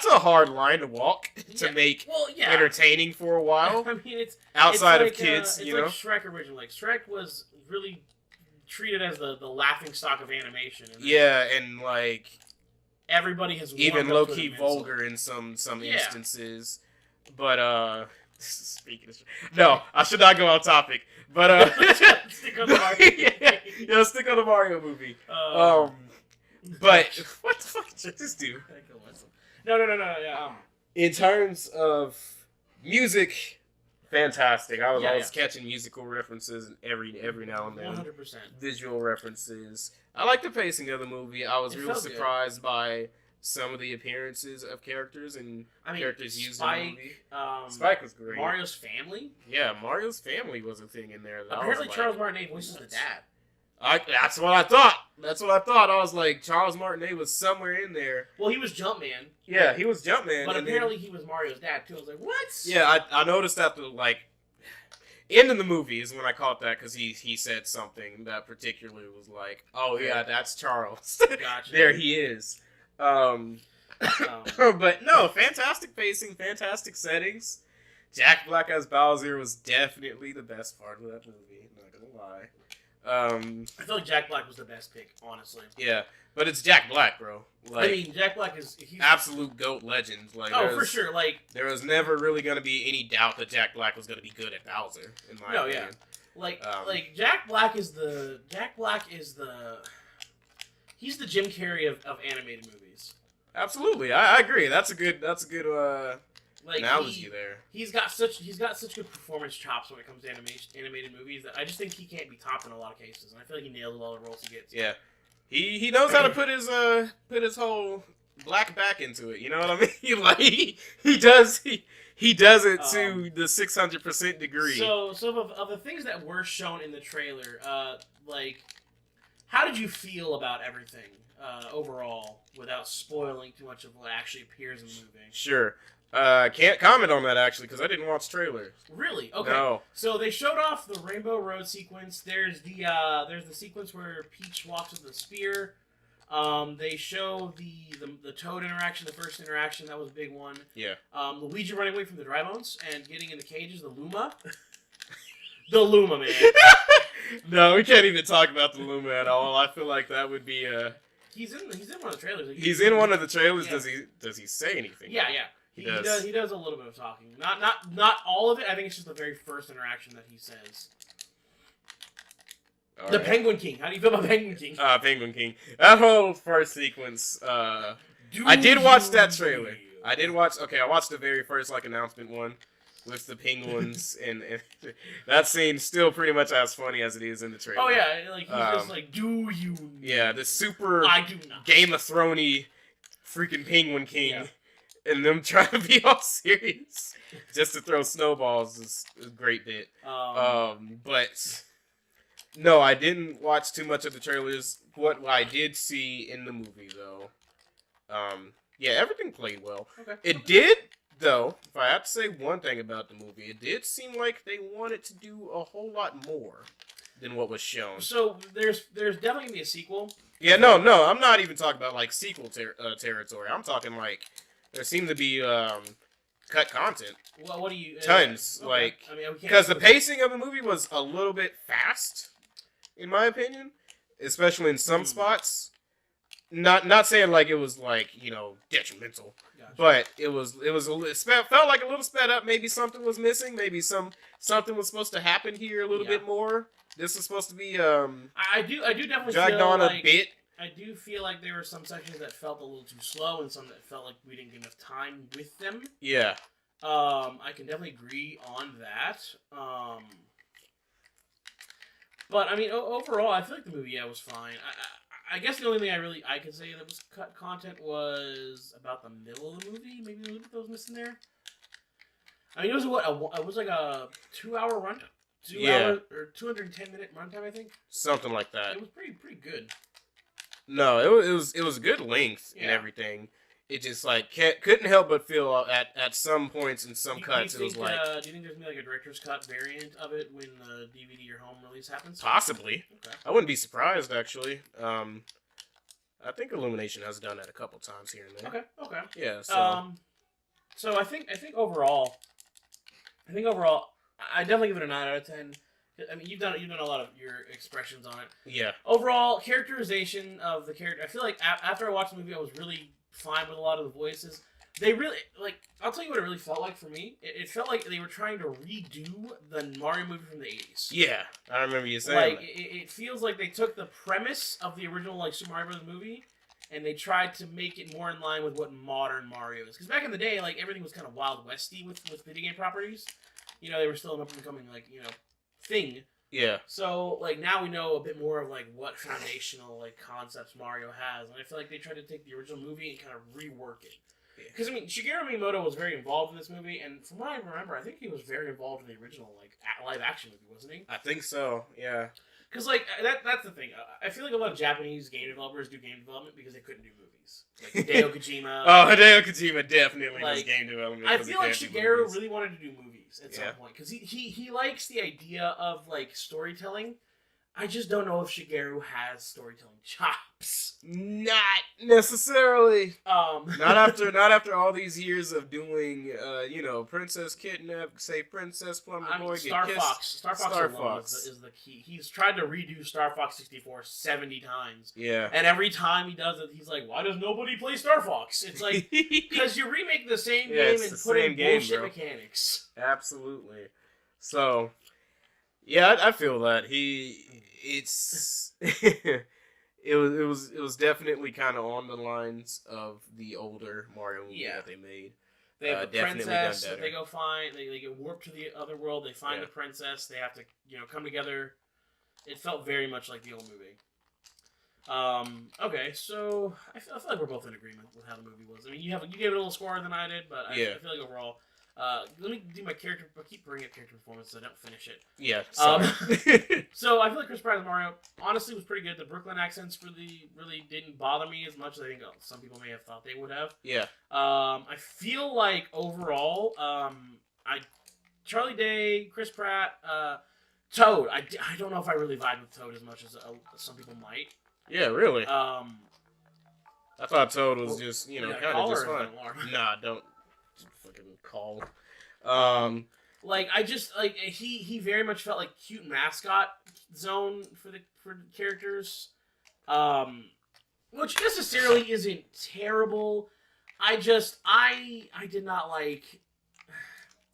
a hard line to walk to make entertaining for a while. I mean, it's outside like, of kids, it's like Shrek originally. Like Shrek was really treated as the laughing stock of animation. And like everybody has even low key vulgar in some instances. But speaking of no, I should not go off topic. But stick on the Mario. Stick on the Mario movie. But what the fuck did this do? No. Yeah. In terms of music, fantastic. I was always catching musical references every now and then. 100%. Visual references. I like the pacing of the movie. I was really surprised by some of the appearances of characters and characters used in the movie. Spike was great. Mario's family? Yeah, Mario's family was a thing in there. Apparently Charles Martinet voices the dad. That's what I thought. I was like, Charles Martinet was somewhere in there. Well, he was Jumpman. Yeah, he was Jumpman. But apparently he was Mario's dad, too. I was like, what? Yeah, I noticed that the, end of the movie is when I caught that because he said something that particularly was like, oh, yeah, that's Charles. Gotcha. There he is. But no, fantastic pacing, fantastic settings. Jack Black as Bowser was definitely the best part of that movie. I'm not gonna lie. I feel like Jack Black was the best pick, honestly. Yeah, but it's Jack Black, bro. Jack Black he's absolute GOAT legend. For sure. There was never really gonna be any doubt that Jack Black was gonna be good at Bowser. In my opinion. Yeah. Jack Black is the he's the Jim Carrey of animated movies. Absolutely, I agree. That's a good analogy there. He's got such good performance chops when it comes to animated movies that I just think he can't be topped in a lot of cases, and I feel like he nails all the roles he gets. Yeah, he knows how to put his whole black back into it. You know what I mean? he does it to the 600% degree. So of the things that were shown in the trailer, how did you feel about everything overall, without spoiling too much of what actually appears in the movie? Sure. Can't comment on that actually because I didn't watch trailer. Really? Okay. No. So they showed off the Rainbow Road sequence. There's the sequence where Peach walks with the spear. They show the Toad interaction, the first interaction. That was a big one. Yeah. Luigi running away from the dry bones and getting in the cages. The Luma. The Luma, man. No, we can't even talk about the Luma at all. I feel like that would be He's in one of the trailers. He's in one of the trailers. Yeah. Does he say anything? Yeah. He does a little bit of talking. Not all of it. I think it's just the very first interaction that he says. All the right. Penguin King. How do you feel about Penguin King? Penguin King. That whole first sequence. I did watch that trailer. I watched the very first announcement one with the penguins, and that scene's still pretty much as funny as it is in the trailer. Oh yeah, he's just do you? Yeah, the super I do not. Game of Thrones freaking Penguin King, and them trying to be all serious just to throw snowballs is a great bit. But no, I didn't watch too much of the trailers. What I did see in the movie though, everything played well. Okay. It did. Though, if I have to say one thing about the movie, it did seem like they wanted to do a whole lot more than what was shown. So there's definitely gonna be a sequel. Yeah, no, I'm not even talking about sequel territory. I'm talking there seemed to be cut content. Well, what do you tons okay. Because the pacing of the movie was a little bit fast, in my opinion, especially in some spots. Not saying it was detrimental. But it felt like a little sped up. Maybe something was missing. Maybe something was supposed to happen here a little bit more. This was supposed to be I do definitely dragged feel on a bit. I do feel like there were some sections that felt a little too slow, and some that felt like we didn't get enough time with them. Yeah. I can definitely agree on that. But I mean, overall, I feel like the movie was fine. I guess the only thing I could say that was cut content was about the middle of the movie. Maybe a little bit that was missing there. I mean, it was a 2-hour runtime. 2 hour or 210-minute runtime, I think. Something like that. It was pretty good. No, it was a good length and everything. It just couldn't help but feel at some points in some cuts it was do you think there's gonna be a director's cut variant of it when the DVD or home release happens? Possibly. Okay. I wouldn't be surprised actually. I think Illumination has done that a couple times here and there. Okay. Yeah. So I think overall, I definitely give it a 9 out of 10. I mean, you've done a lot of your expressions on it. Yeah. Overall characterization of the character. I feel like after I watched the movie, I was really fine with a lot of the voices. They really I'll tell you what it really felt like for me. It felt like they were trying to redo the Mario movie from the 80s. Yeah, I remember you saying that. It feels like they took the premise of the original Super Mario Bros. Movie and they tried to make it more in line with what modern Mario is. Because back in the day, everything was kind of Wild Westy with video game properties. They were still an up-and-coming thing. Yeah. So now we know a bit more of what foundational concepts Mario has, and I feel like they tried to take the original movie and kind of rework it. Because Shigeru Miyamoto was very involved in this movie, and from what I remember, I think he was very involved in the original live action movie, wasn't he? I think so. Yeah. Because that's the thing. I feel like a lot of Japanese game developers do game development because they couldn't do movies. Hideo Kojima. Hideo Kojima definitely does game development. I feel like Shigeru really wanted to do movies at some point because he likes the idea of storytelling. I just don't know if Shigeru has storytelling chops. Not necessarily. Not after all these years of doing, Princess Kidnap, say Princess Plumber Boy, Star Fox. Star Fox is the key. He's tried to redo Star Fox 64 70 times. Yeah. And every time he does it, he's like, why does nobody play Star Fox? It's because you remake the same game and put in bullshit mechanics. Absolutely. So, yeah, I feel that it was definitely kind of on the lines of the older Mario movie that they made. They have the princess that they go find. They get warped to the other world. They find the princess. They have to come together. It felt very much like the old movie. Okay, so I feel like we're both in agreement with how the movie was. I mean, you gave it a little score than I did, but I feel like overall. Let me do my character. I keep bringing up character performance, so I don't finish it. Yeah. So I feel like Chris Pratt as Mario honestly was pretty good. The Brooklyn accents really didn't bother me as much as I think some people may have thought they would have. Yeah. I feel like overall, Charlie Day, Chris Pratt, Toad. I don't know if I really vibe with Toad as much as some people might. Yeah, really. I thought Toad was just kind of just fun. Nah, don't. Fucking call. He very much felt like cute mascot zone for the characters, which necessarily isn't terrible. I did not like.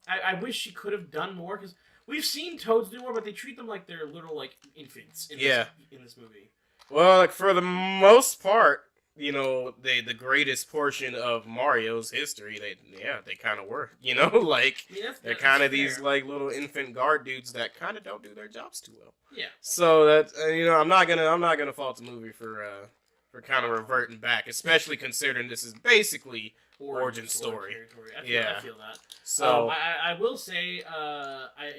I wish she could have done more because we've seen toads do more, but they treat them like they're little like infants. In this movie. Well, like for the most part, you know, the greatest portion of Mario's history, they kind of were, you know, like they're kind of these like little infant guard dudes that kind of don't do their jobs too well. Yeah. So that you know, I'm not gonna fault the movie for kind of reverting back, especially considering this is basically origin story. I feel that. So I will say I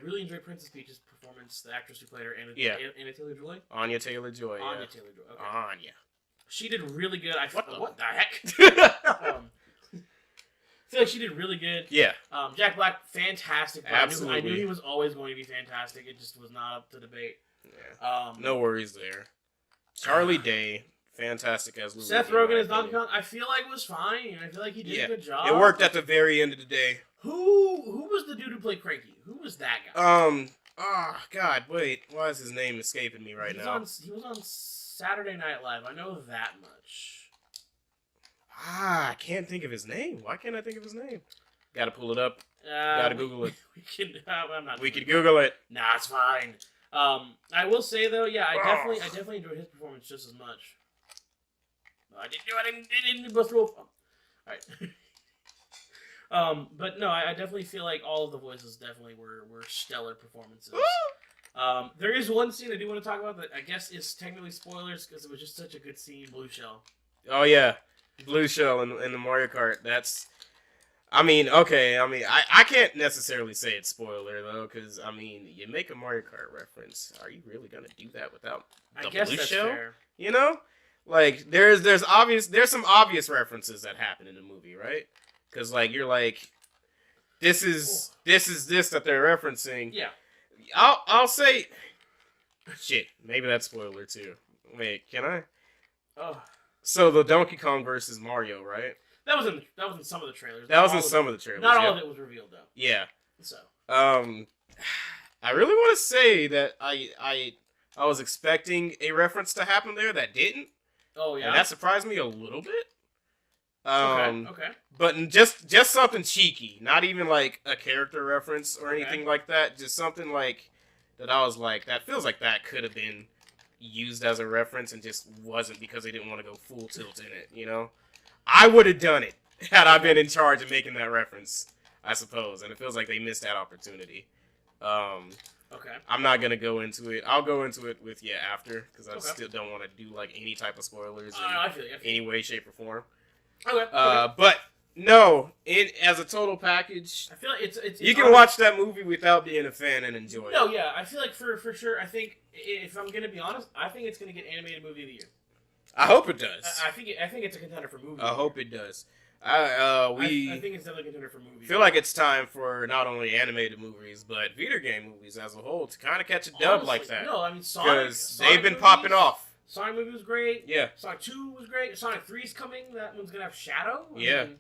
really enjoyed Princess Peach's performance. The actress who played her, Anya Taylor-Joy. Anya Taylor-Joy. Anya Taylor-Joy. Okay. Anya. She did really good. What the heck? I feel like she did really good. Yeah. Jack Black, fantastic. Absolutely. I knew he was always going to be fantastic. It just was not up to debate. Yeah. No worries there. Charlie Day, fantastic as Luigi. Seth Rogen as Donkey Kong, I feel like was fine. I feel like he did a good job. It worked at the very end of the day. Who was the dude who played Cranky? Who was that guy? Oh, God, wait. Why is his name escaping me right now? He was on Saturday Night Live. I know that much. I can't think of his name. Why can't I think of his name? Gotta pull it up. Gotta Google it. We can Google it. Nah, it's fine. I will say though, yeah, I definitely enjoyed his performance just as much. I didn't go through. All right. But no, I definitely feel like all of the voices definitely were stellar performances. There is one scene I do want to talk about that I guess is technically spoilers because it was just such a good scene. Blue Shell. Oh yeah, Blue Shell in the Mario Kart. That's. I mean, okay. I mean, I can't necessarily say it's spoiler though, because I mean, you make a Mario Kart reference. Are you really gonna do that without the Blue Shell? Fair. You know, like there's some obvious references that happen in the movie, right? Because like you're like, this is this that they're referencing. Yeah. I'll say, shit. Maybe that's spoiler too. Wait, can I? Oh. So the Donkey Kong versus Mario, right? That was in some of the trailers. That was in some of the trailers. Not all of it was revealed though. Yeah. So. I really want to say that I was expecting a reference to happen there that didn't. Oh yeah. And that surprised me a little bit. Okay. But just something cheeky, not even like a character reference or anything like that. Just something like that. I was like, that feels like that could have been used as a reference and just wasn't because they didn't want to go full tilt in it. You know, I would have done it had I been in charge of making that reference, I suppose. And it feels like they missed that opportunity. Okay. I'm not gonna go into it. I'll go into it with you after because I still don't want to do like any type of spoilers in any way, shape, or form. Okay. But no, as a total package, I feel like it's you can watch that movie without being a fan and enjoy it. No, yeah, I feel like for sure. I think if I'm gonna be honest, I think it's gonna get animated movie of the year. I hope it does. I think it's a contender for movie. I hope it does. I think it's definitely a contender for movie. I feel like it's time for not only animated movies but video game movies as a whole to kind of catch a dub like that. No, I mean Sonic. Because they've been popping off. Sonic movie was great. Yeah. Sonic 2 was great. Sonic 3's coming. That one's gonna have Shadow. You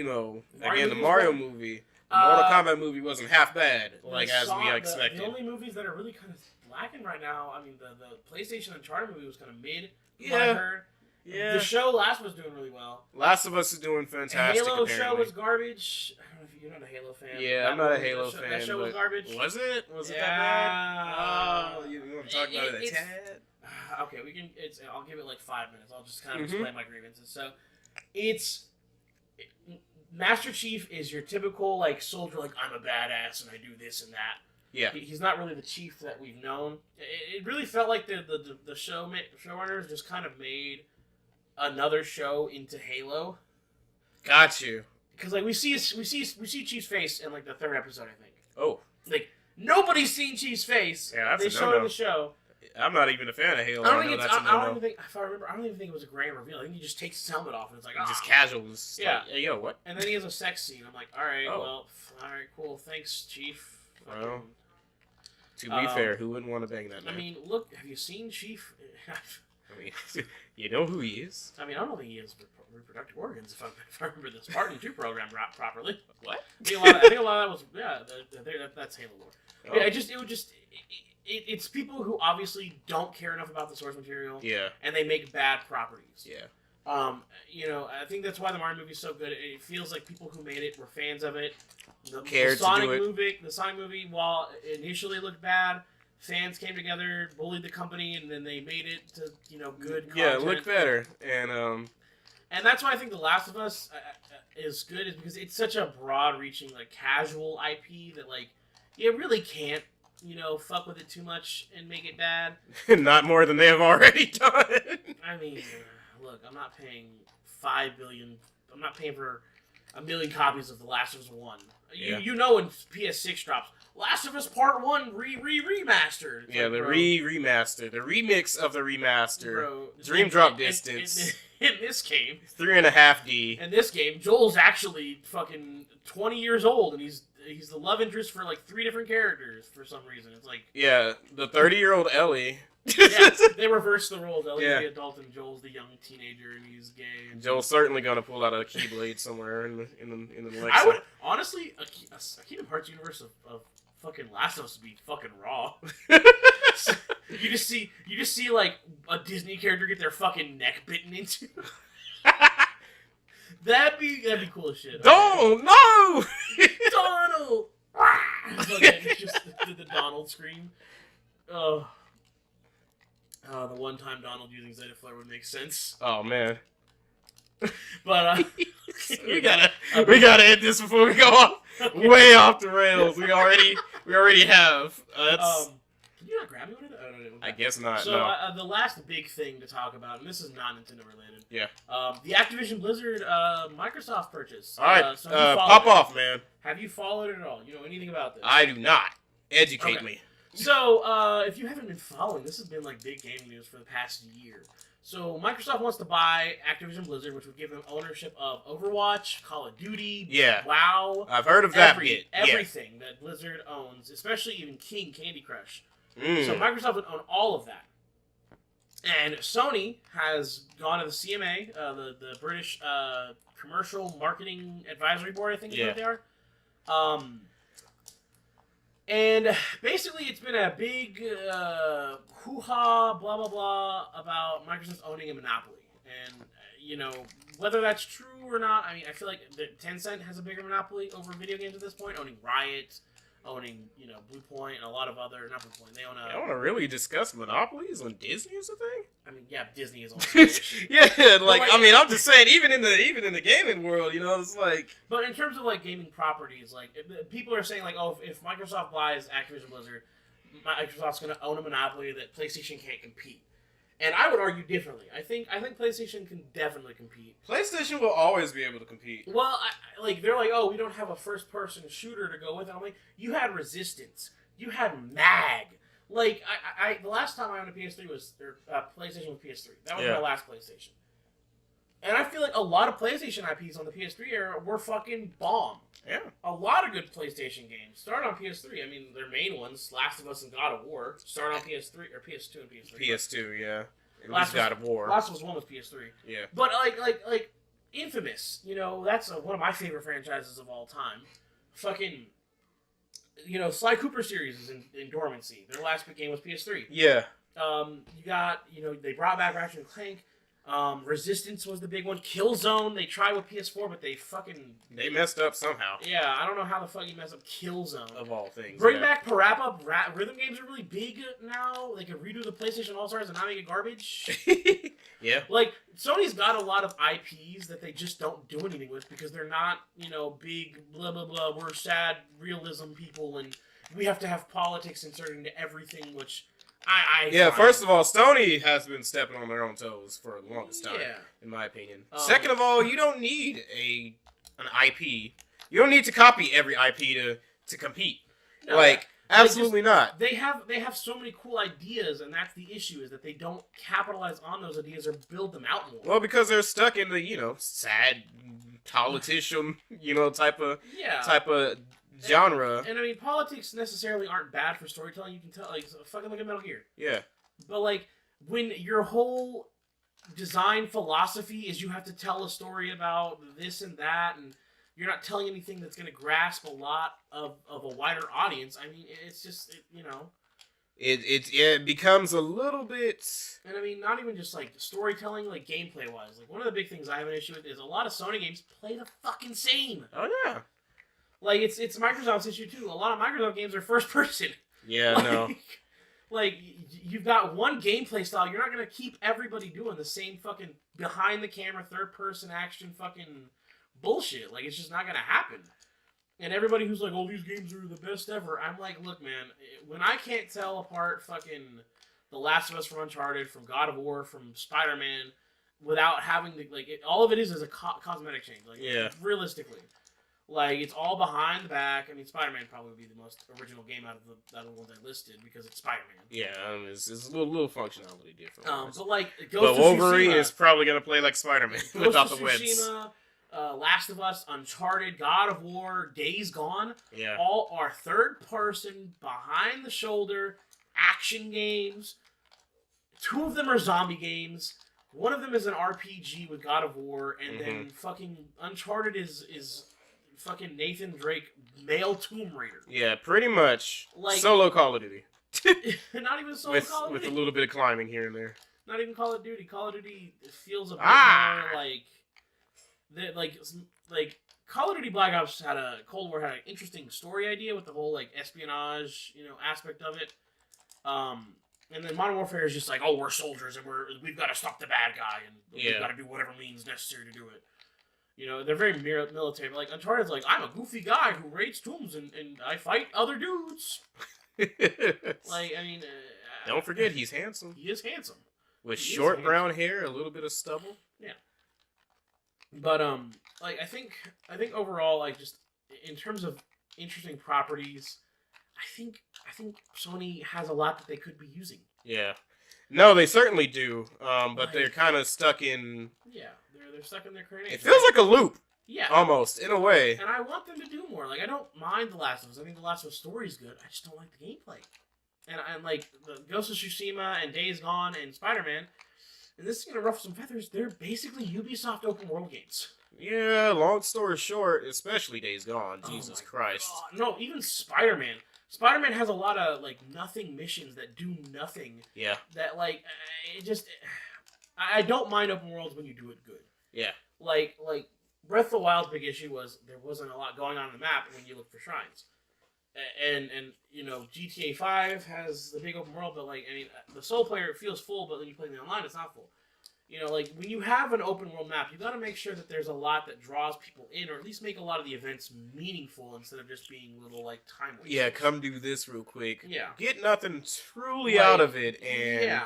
know, again, the Mario movie, the Mortal Kombat movie wasn't half bad, like as we expected. The only movies that are really kind of lacking right now, I mean, the PlayStation Uncharted movie was kind of mid. Yeah. The show Last was doing really well. Last of Us is doing fantastic. Halo apparently. show was garbage. I don't know if you're not a Halo fan. Yeah, I'm not a Halo fan. That show was garbage. Was it? Was it that bad? Oh, you want to talk about it a tad? Okay, we can. I'll give it like 5 minutes. I'll just kind of explain my grievances. So, it's Master Chief is your typical like soldier, like I'm a badass and I do this and that. Yeah, he's not really the chief that we've known. It really felt like the showrunners just kind of made another show into Halo. Got you. Because like we see Chief's face in like the 3rd episode, I think. Oh, like nobody's seen Chief's face. Yeah, that's they showed in the show. I'm not even a fan of Halo. I don't even think if I remember. I don't even think it was a grand reveal. I think he just takes his helmet off and it's like just casual. Yeah. Like, hey, yo, what? And then he has a sex scene. I'm like, all right, all right, cool. Thanks, Chief. Well, to be fair, who wouldn't want to bang that man? I mean, look, have you seen Chief? I mean, you know who he is. I mean, I don't think he has reproductive organs, if I remember the Spartan 2 program properly. What? I think a lot of that was, that's Halo lore. Oh. Yeah, it's people who obviously don't care enough about the source material. Yeah. And they make bad properties. Yeah. I think that's why the Mario movie is so good. It feels like people who made it were fans of it. The Sonic movie, while it initially looked bad, fans came together, bullied the company, and then they made it to good content. Yeah, it looked better, and that's why I think The Last of Us is good, is because it's such a broad-reaching, like, casual IP that, like, you really can't, fuck with it too much and make it bad. Not more than they have already done. I mean, look, I'm not paying $5 billion. I'm not paying for 1 million copies of The Last of Us 1. Yeah. When PS6 drops, Last of Us Part 1 remastered. It's remaster, the remix of the remaster. Bro, Dream Drop Distance. In this game, 3.5D. In this game, Joel's actually fucking 20 years old, and he's the love interest for like 3 different characters for some reason. It's like the 30-year-old Ellie. They reversed the roles. Ellie's the adult and Joel's the young teenager, and he's gay. And Joel's certainly gonna pull out a Keyblade somewhere in the next. I would honestly a Kingdom Hearts universe of fucking Last of Us would be fucking raw. You just see like a Disney character get their fucking neck bitten into. That'd be cool as shit. Don't no, Donald. Like, just the Donald scream. Oh. The one time Donald using Zeta Flare would make sense. Oh man. But we gotta end this before we go off way off the rails. We already have. Can you not grab me one of those? I guess not. So no. The last big thing to talk about, and this is not Nintendo related. Yeah. The Activision Blizzard Microsoft purchase. All right. Pop off, man. Have you followed it at all? You know anything about this? I do not. Educate me. So, if you haven't been following, this has been like big gaming news for the past year. So, Microsoft wants to buy Activision Blizzard, which would give them ownership of Overwatch, Call of Duty, WoW. I've heard of that bit. Everything that Blizzard owns, especially even King Candy Crush. So, Microsoft would own all of that. And Sony has gone to the CMA, the British Commercial Marketing Advisory Board, I think is what they are. And basically, it's been a big hoo-ha, blah, blah, blah, about Microsoft owning a monopoly. And, whether that's true or not, I mean, I feel like Tencent has a bigger monopoly over video games at this point, owning Riot, owning, Bluepoint, and a lot of other, not Bluepoint, they own a... I want to really discuss monopolies when Disney is a thing? I mean, yeah, Disney is on stage. I mean, I'm just saying, even in the gaming world, it's like... But in terms of, like, gaming properties, like, people are saying, like, oh, if Microsoft buys Activision Blizzard, Microsoft's going to own a monopoly that PlayStation can't compete. And I would argue differently. I think PlayStation can definitely compete. PlayStation will always be able to compete. Well, they're like, oh, we don't have a first-person shooter to go with it. I'm like, you had Resistance. You had MAG. Like, the last time I owned a PS3 was, PlayStation with PS3. That was my last PlayStation. And I feel like a lot of PlayStation IPs on the PS3 era were fucking bomb. Yeah. A lot of good PlayStation games start on PS3. I mean, their main ones, Last of Us and God of War, start on PS3, or PS2 and PS3. PS2, yeah. At least God of War. Last of Us 1 was PS3. Yeah. But, like Infamous, that's one of my favorite franchises of all time. Fucking... Sly Cooper series is in dormancy. Their last big game was PS3. Yeah. You got, they brought back Ratchet and Clank. Resistance was the big one. Killzone, they tried with PS4, but they messed up somehow. Yeah, I don't know how the fuck you messed up Killzone. Of all things. Bring back Parappa. Rhythm games are really big now. They could redo the PlayStation All-Stars and not make it garbage. Yeah. Like, Sony's got a lot of IPs that they just don't do anything with because they're not, big blah, blah, blah, we're sad realism people and we have to have politics inserted into everything, which... First of all, Sony has been stepping on their own toes for the longest time, in my opinion. Second of all, you don't need an IP. You don't need to copy every IP to compete. No, absolutely not. They have so many cool ideas, and that's the issue, is that they don't capitalize on those ideas or build them out more. Well, because they're stuck in the, sad politician, type of genre. And I mean, politics necessarily aren't bad for storytelling. You can tell, fucking look at Metal Gear. Yeah. But, when your whole design philosophy is you have to tell a story about this and that, and you're not telling anything that's going to grasp a lot of a wider audience, I mean, it's just, It becomes a little bit. And I mean, not even just like storytelling, like gameplay wise. Like one of the big things I have an issue with is a lot of Sony games play the fucking same. Oh yeah. Like it's Microsoft's issue too. A lot of Microsoft games are first person. Yeah, no. Like you've got one gameplay style. You're not gonna keep everybody doing the same fucking behind the camera third person action fucking bullshit. Like it's just not gonna happen. And everybody who's like, oh, these games are the best ever. I'm like, look, man, when I can't tell apart fucking The Last of Us from Uncharted, from God of War, from Spider-Man, without having to, like, all of it is a cosmetic change. Like, yeah. Realistically. Like, it's all behind the back. I mean, Spider-Man probably would be the most original game out of the ones I listed because it's Spider-Man. Yeah, it's a little functionality different. But, like, Ghost of Wolverine Tsushima is probably going to play like Spider-Man without the webs. Tsushima, Last of Us, Uncharted, God of War, Days Gone, all are third-person, behind-the-shoulder action games. 2 of them are zombie games. 1 of them is an RPG with God of War, and then fucking Uncharted is fucking Nathan Drake male Tomb Raider. Yeah, pretty much. Like, solo Call of Duty. Not even solo Call of Duty. With a little bit of climbing here and there. Not even Call of Duty. Call of Duty feels a bit more like... Like Call of Duty Black Ops Cold War had an interesting story idea with the whole like espionage, aspect of it. And then Modern Warfare is just like, oh, we're soldiers and we've got to stop the bad guy and we've got to do whatever means necessary to do it. They're very military. But like Uncharted's like, I'm a goofy guy who raids tombs and I fight other dudes. Like, I mean, don't forget he's handsome. He is handsome with short brown hair, a little bit of stubble. Yeah. But like I think overall, like just in terms of interesting properties, I think Sony has a lot that they could be using. Yeah, no, they certainly do. But they're kind of stuck in. Yeah, they're stuck in their current. It feels like a loop. Yeah, almost in a way. And I want them to do more. Like I don't mind The Last of Us. I think The Last of Us story is good. I just don't like the gameplay. And like the Ghost of Tsushima and Days Gone and Spider-Man. And this is going to ruffle some feathers. They're basically Ubisoft open world games. Yeah, long story short, especially Days Gone. Jesus Christ. God. No, even Spider-Man. Spider-Man has a lot of, like, nothing missions that do nothing. Yeah. That, like, it just... I don't mind open worlds when you do it good. Yeah. Like Breath of the Wild's big issue was there wasn't a lot going on the map when you look for shrines. And GTA 5 has the big open world, but, like, I mean, the solo player, it feels full, but when you play in the online, it's not full. Like, when you have an open world map, you gotta make sure that there's a lot that draws people in, or at least make a lot of the events meaningful instead of just being little, like, time wasters. Yeah, come do this real quick. Yeah. Get nothing truly out of it, and... Yeah.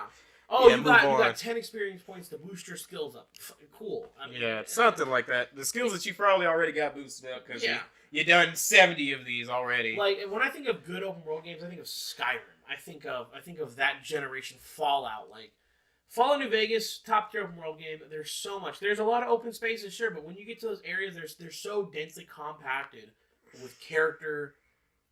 Oh, you got 10 experience points to boost your skills up. Cool. I mean, something like that. The skills that you probably already got boosted up, because you done 70 of these already. Like, when I think of good open world games, I think of Skyrim. I think of that generation. Fallout. Like, Fallout New Vegas, top tier open world game. There's so much. There's a lot of open spaces, sure, but when you get to those areas, they're so densely compacted with character,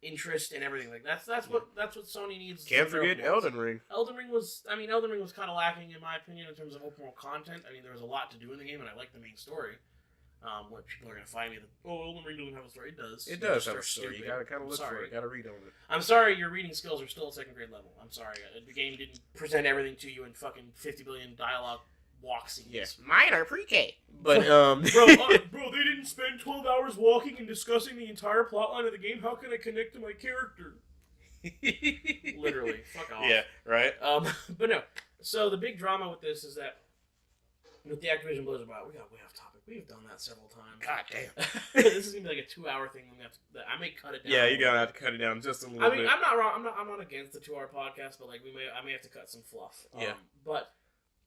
interest, and everything. Like that's what Sony needs. Can't forget Elden Ring. Elden Ring was kind of lacking in my opinion in terms of open world content. I mean, there was a lot to do in the game, and I like the main story. What people are gonna find me that Elden Ring doesn't have a story. It does. It does have a story. You gotta kind of look for it. Gotta read on it. I'm sorry, your reading skills are still at 2nd grade level. I'm sorry, the game didn't present everything to you in fucking 50 billion dialogue walk scenes. Yes, mine are pre-K. But bro, they didn't spend 12 hours walking and discussing the entire plotline of the game. How can I connect to my character? Literally, fuck off. Yeah, right. But no. So the big drama with this is that with the Activision Blizzard bot, we got way off topic. We've done that several times. God damn. This is gonna be like a 2-hour thing. I may cut it down. Yeah, you're gonna have to cut it down just a little bit. I mean, I'm not wrong. I'm not against the 2-hour podcast, but like I may have to cut some fluff. But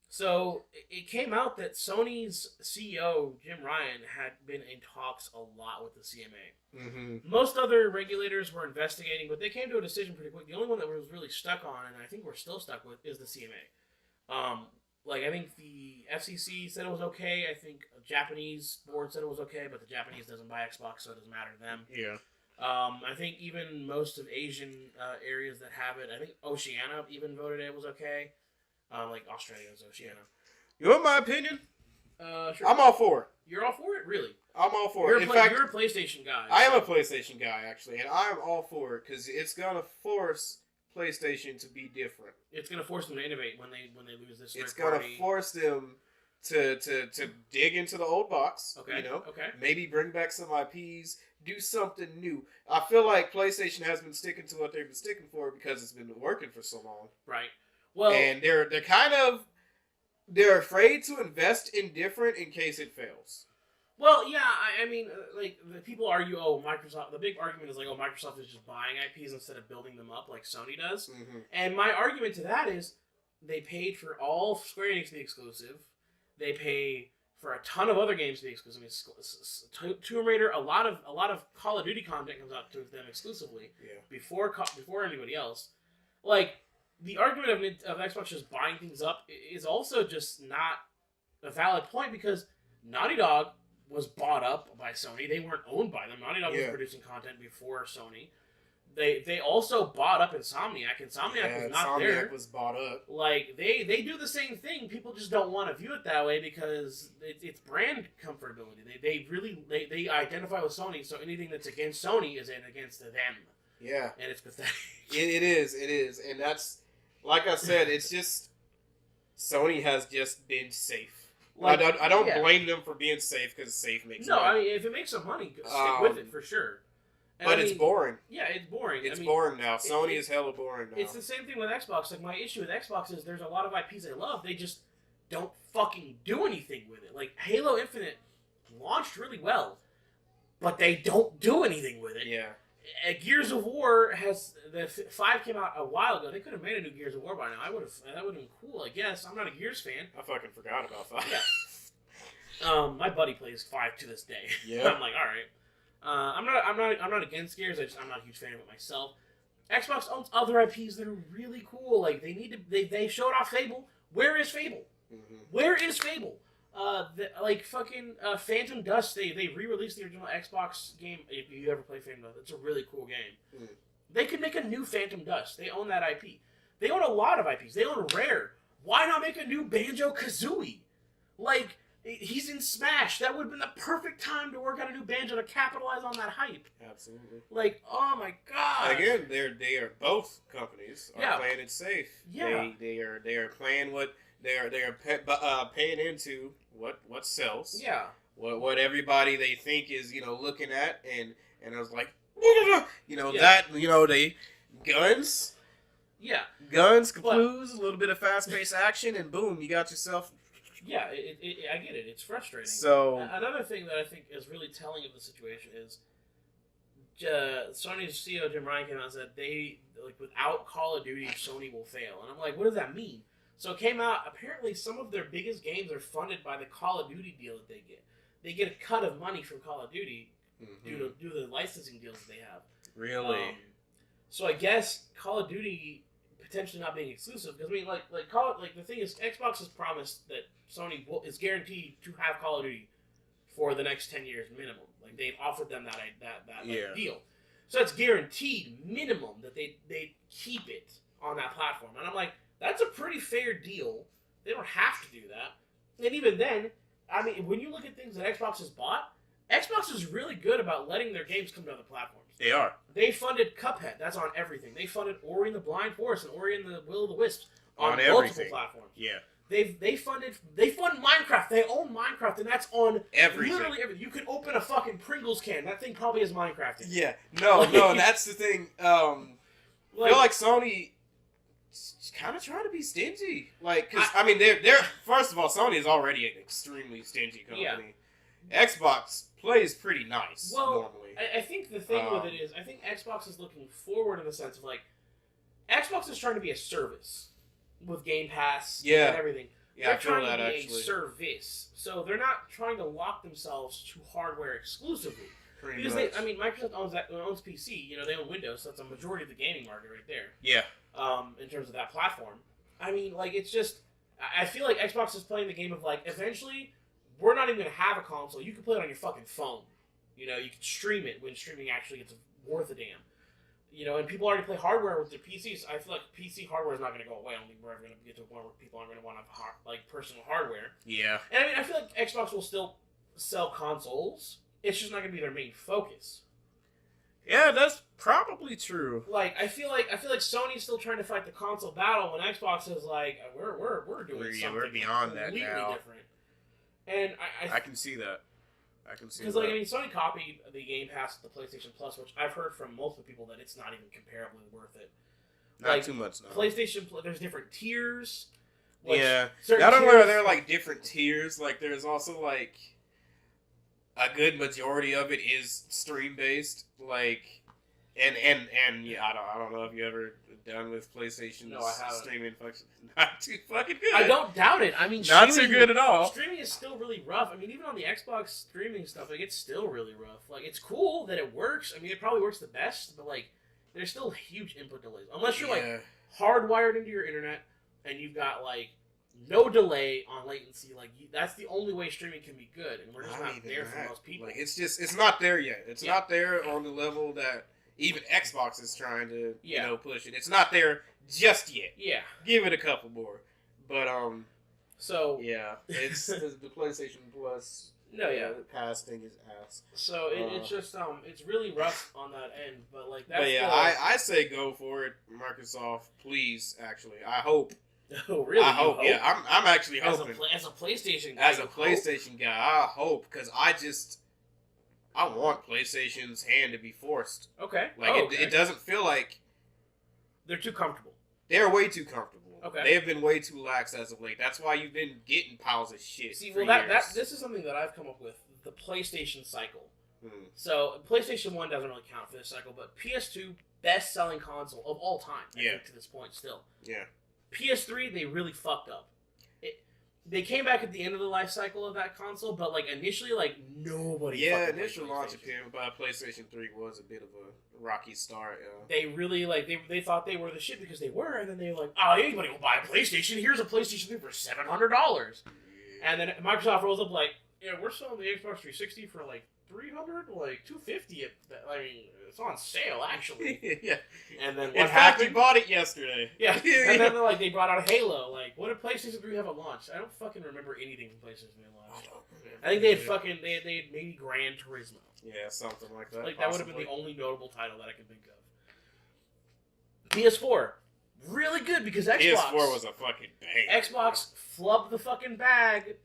so it came out that Sony's CEO Jim Ryan had been in talks a lot with the CMA. Mm-hmm. Most other regulators were investigating, but they came to a decision pretty quick. The only one that was really stuck on, and I think we're still stuck with, is the CMA. Like, I think the FCC said it was okay. I think a Japanese board said it was okay, but the Japanese doesn't buy Xbox, so it doesn't matter to them. Yeah. I think even most of Asian areas that have it, I think Oceania even voted it was okay. Like Australia is Oceania. You want my opinion? Sure. I'm all for it. You're all for it? Really? I'm all for it. In fact, you're a PlayStation guy. I am a PlayStation guy, actually, and I'm all for it, because it's going to force PlayStation to be different. It's going to force them to innovate when they lose this. It's going to force them to dig into the old box. Okay. Maybe bring back some IPs, do something new. I feel like PlayStation has been sticking to what they've been sticking for because it's been working for so long. Right. Well, and they're afraid to invest in different in case it fails. Well, yeah, I mean, like, the people argue, Microsoft, the big argument is like, Microsoft is just buying IPs instead of building them up like Sony does. Mm-hmm. And my argument to that is they paid for all Square Enix to be exclusive. They pay for a ton of other games to be exclusive. I mean, Tomb Raider, a lot of Call of Duty content comes out to them exclusively before anybody else. Like, the argument of Xbox just buying things up is also just not a valid point because Naughty Dog was bought up by Sony. They weren't owned by them. Naughty Dog was producing content before Sony. They also bought up Insomniac. Insomniac was not there. Insomniac was bought up. Like, they do the same thing. People just don't want to view it that way because it's brand comfortability. They identify with Sony, so anything that's against Sony is against them. Yeah. And it's pathetic. It is. And that's, like I said, it's just, Sony has just been safe. Like, I don't blame them for being safe because safe makes money. No, I mean, if it makes some money, stick with it for sure. And but it's boring. Yeah, it's boring. It's boring now. Sony is hella boring now. It's the same thing with Xbox. Like, my issue with Xbox is there's a lot of IPs I love. They just don't fucking do anything with it. Like, Halo Infinite launched really well, but they don't do anything with it. Yeah. Gears of War the 5 came out a while ago. They could have made a new Gears of War by now. That would have been cool, I guess. I'm not a Gears fan. I fucking forgot about 5. Yeah. My buddy plays 5 to this day. Yeah. I'm like, all right. I'm not against Gears. I'm not a huge fan of it myself. Xbox owns other IPs that are really cool. Like, they showed off Fable. Where is Fable? Mm-hmm. Where is Fable? Phantom Dust, they re-released the original Xbox game. If you ever play Phantom Dust, it's a really cool game. Mm. They could make a new Phantom Dust. They own that IP. They own a lot of IPs. They own Rare. Why not make a new Banjo-Kazooie? Like, he's in Smash. That would have been the perfect time to work on a new Banjo to capitalize on that hype. Absolutely. Like, oh my god. Again, they are both companies are playing it safe. Yeah. They are playing what they are paying into what sells. Yeah. What everybody they think is looking at and I was like they guns. Yeah. Guns, clues, a little bit of fast-paced action, and boom, you got yourself. Yeah, I get it. It's frustrating. So another thing that I think is really telling of the situation is Sony's CEO Jim Ryan came out and said without Call of Duty, Sony will fail. And I'm like, what does that mean? So it came out, apparently some of their biggest games are funded by the Call of Duty deal that they get. They get a cut of money from Call of Duty due to the licensing deals that they have. Really? So I guess Call of Duty potentially not being exclusive, because I mean, the thing is, Xbox has promised that Sony is guaranteed to have Call of Duty for the next 10 years minimum. Like, they've offered them that deal. So it's guaranteed minimum that they keep it on that platform. And I'm like, that's a pretty fair deal. They don't have to do that. And even then, I mean, when you look at things that Xbox has bought, Xbox is really good about letting their games come to other platforms. They are. They funded Cuphead. That's on everything. They funded Ori and the Blind Forest and Ori and the Will of the Wisps on multiple platforms. Yeah. They fund Minecraft. They own Minecraft, and that's on everything. Literally everything. You could open a fucking Pringles can. That thing probably is Minecraft. Yeah. No, that's the thing. I feel like Sony kind of trying to be stingy. Like, because, I mean, they're first of all, Sony is already an extremely stingy company. Yeah. Xbox plays pretty nice, normally. I think the thing with it is, I think Xbox is looking forward in the sense of, like, Xbox is trying to be a service with Game Pass and everything. Yeah, they're trying to be a service. So they're not trying to lock themselves to hardware exclusively. Because Microsoft owns PC. They own Windows, so that's a majority of the gaming market right there. Yeah. In terms of that platform. I mean, like, it's just, I feel like Xbox is playing the game of, like, eventually, we're not even going to have a console. You can play it on your fucking phone. You can stream it when streaming actually gets worth a damn. And people already play hardware with their PCs. I feel like PC hardware is not going to go away. I don't think we're ever going to get to a point where people aren't going to want to have, personal hardware. Yeah. And I mean, I feel like Xbox will still sell consoles. It's just not going to be their main focus. Yeah, that's probably true. Like I feel like Sony's still trying to fight the console battle when Xbox is like we're doing something we're beyond that now. Different. And I can see that. Because like I mean, Sony copied the Game Pass with the PlayStation Plus, which I've heard from multiple people that it's not even comparably worth it. Not like, too much. No. PlayStation, there's different tiers. Yeah, I don't know. There are like different tiers. Like there's also like a good majority of it is stream based. Like, and yeah, I don't know if you ever done with PlayStation's streaming function. Not too fucking good. I don't doubt it. I mean, not too good at all. Streaming is still really rough. I mean, even on the Xbox streaming stuff, like it's still really rough. Like it's cool that it works. I mean, it probably works the best, but like there's still huge input delays unless you're like hardwired into your internet and you've got like no delay on latency. Like that's the only way streaming can be good, and we're just not there for most people. Like it's not there yet. It's not there on the level that even Xbox is trying to push it. It's not there just yet. Yeah, give it a couple more. But so yeah, it's the PlayStation Plus. No, yeah, the pass thing is ass. So it's just it's really rough on that end. But like that's. But yeah, I say go for it, Microsoft. Please, actually, I hope. Oh really? I hope. Yeah, I'm actually hoping. As a PlayStation guy. As a PlayStation guy, I hope because I want PlayStation's hand to be forced. Okay. Like it doesn't feel like they're too comfortable. They're way too comfortable. Okay. They have been way too lax as of late. That's why you've been getting piles of shit. See, well, this is something that I've come up with: the PlayStation cycle. So PlayStation 1 doesn't really count for this cycle, but PS2 best-selling console of all time. I think to this point still. Yeah. PS3 they really fucked up. They came back at the end of the life cycle of that console, but like initially, like nobody. Yeah, initial launch appearance by PlayStation 3 was a bit of a rocky start. They really they thought they were the shit because they were, and then they were like, oh, anybody will buy a PlayStation. Here's a PlayStation 3 for $700, and then Microsoft rolls up like, yeah, we're selling the Xbox 360 for like $300, like $250. I mean, it's on sale actually. Yeah. And then in fact, we bought it yesterday. Yeah. And then like they brought out Halo. Like, what did PlayStation 3 have at launch? I don't fucking remember anything from PlayStation 3 at launch. I think they had maybe Gran Turismo. Yeah, something like that. Like that would have been the only notable title that I could think of. PS4. Really good because Xbox. PS4 was a fucking bang. Xbox flubbed the fucking bag.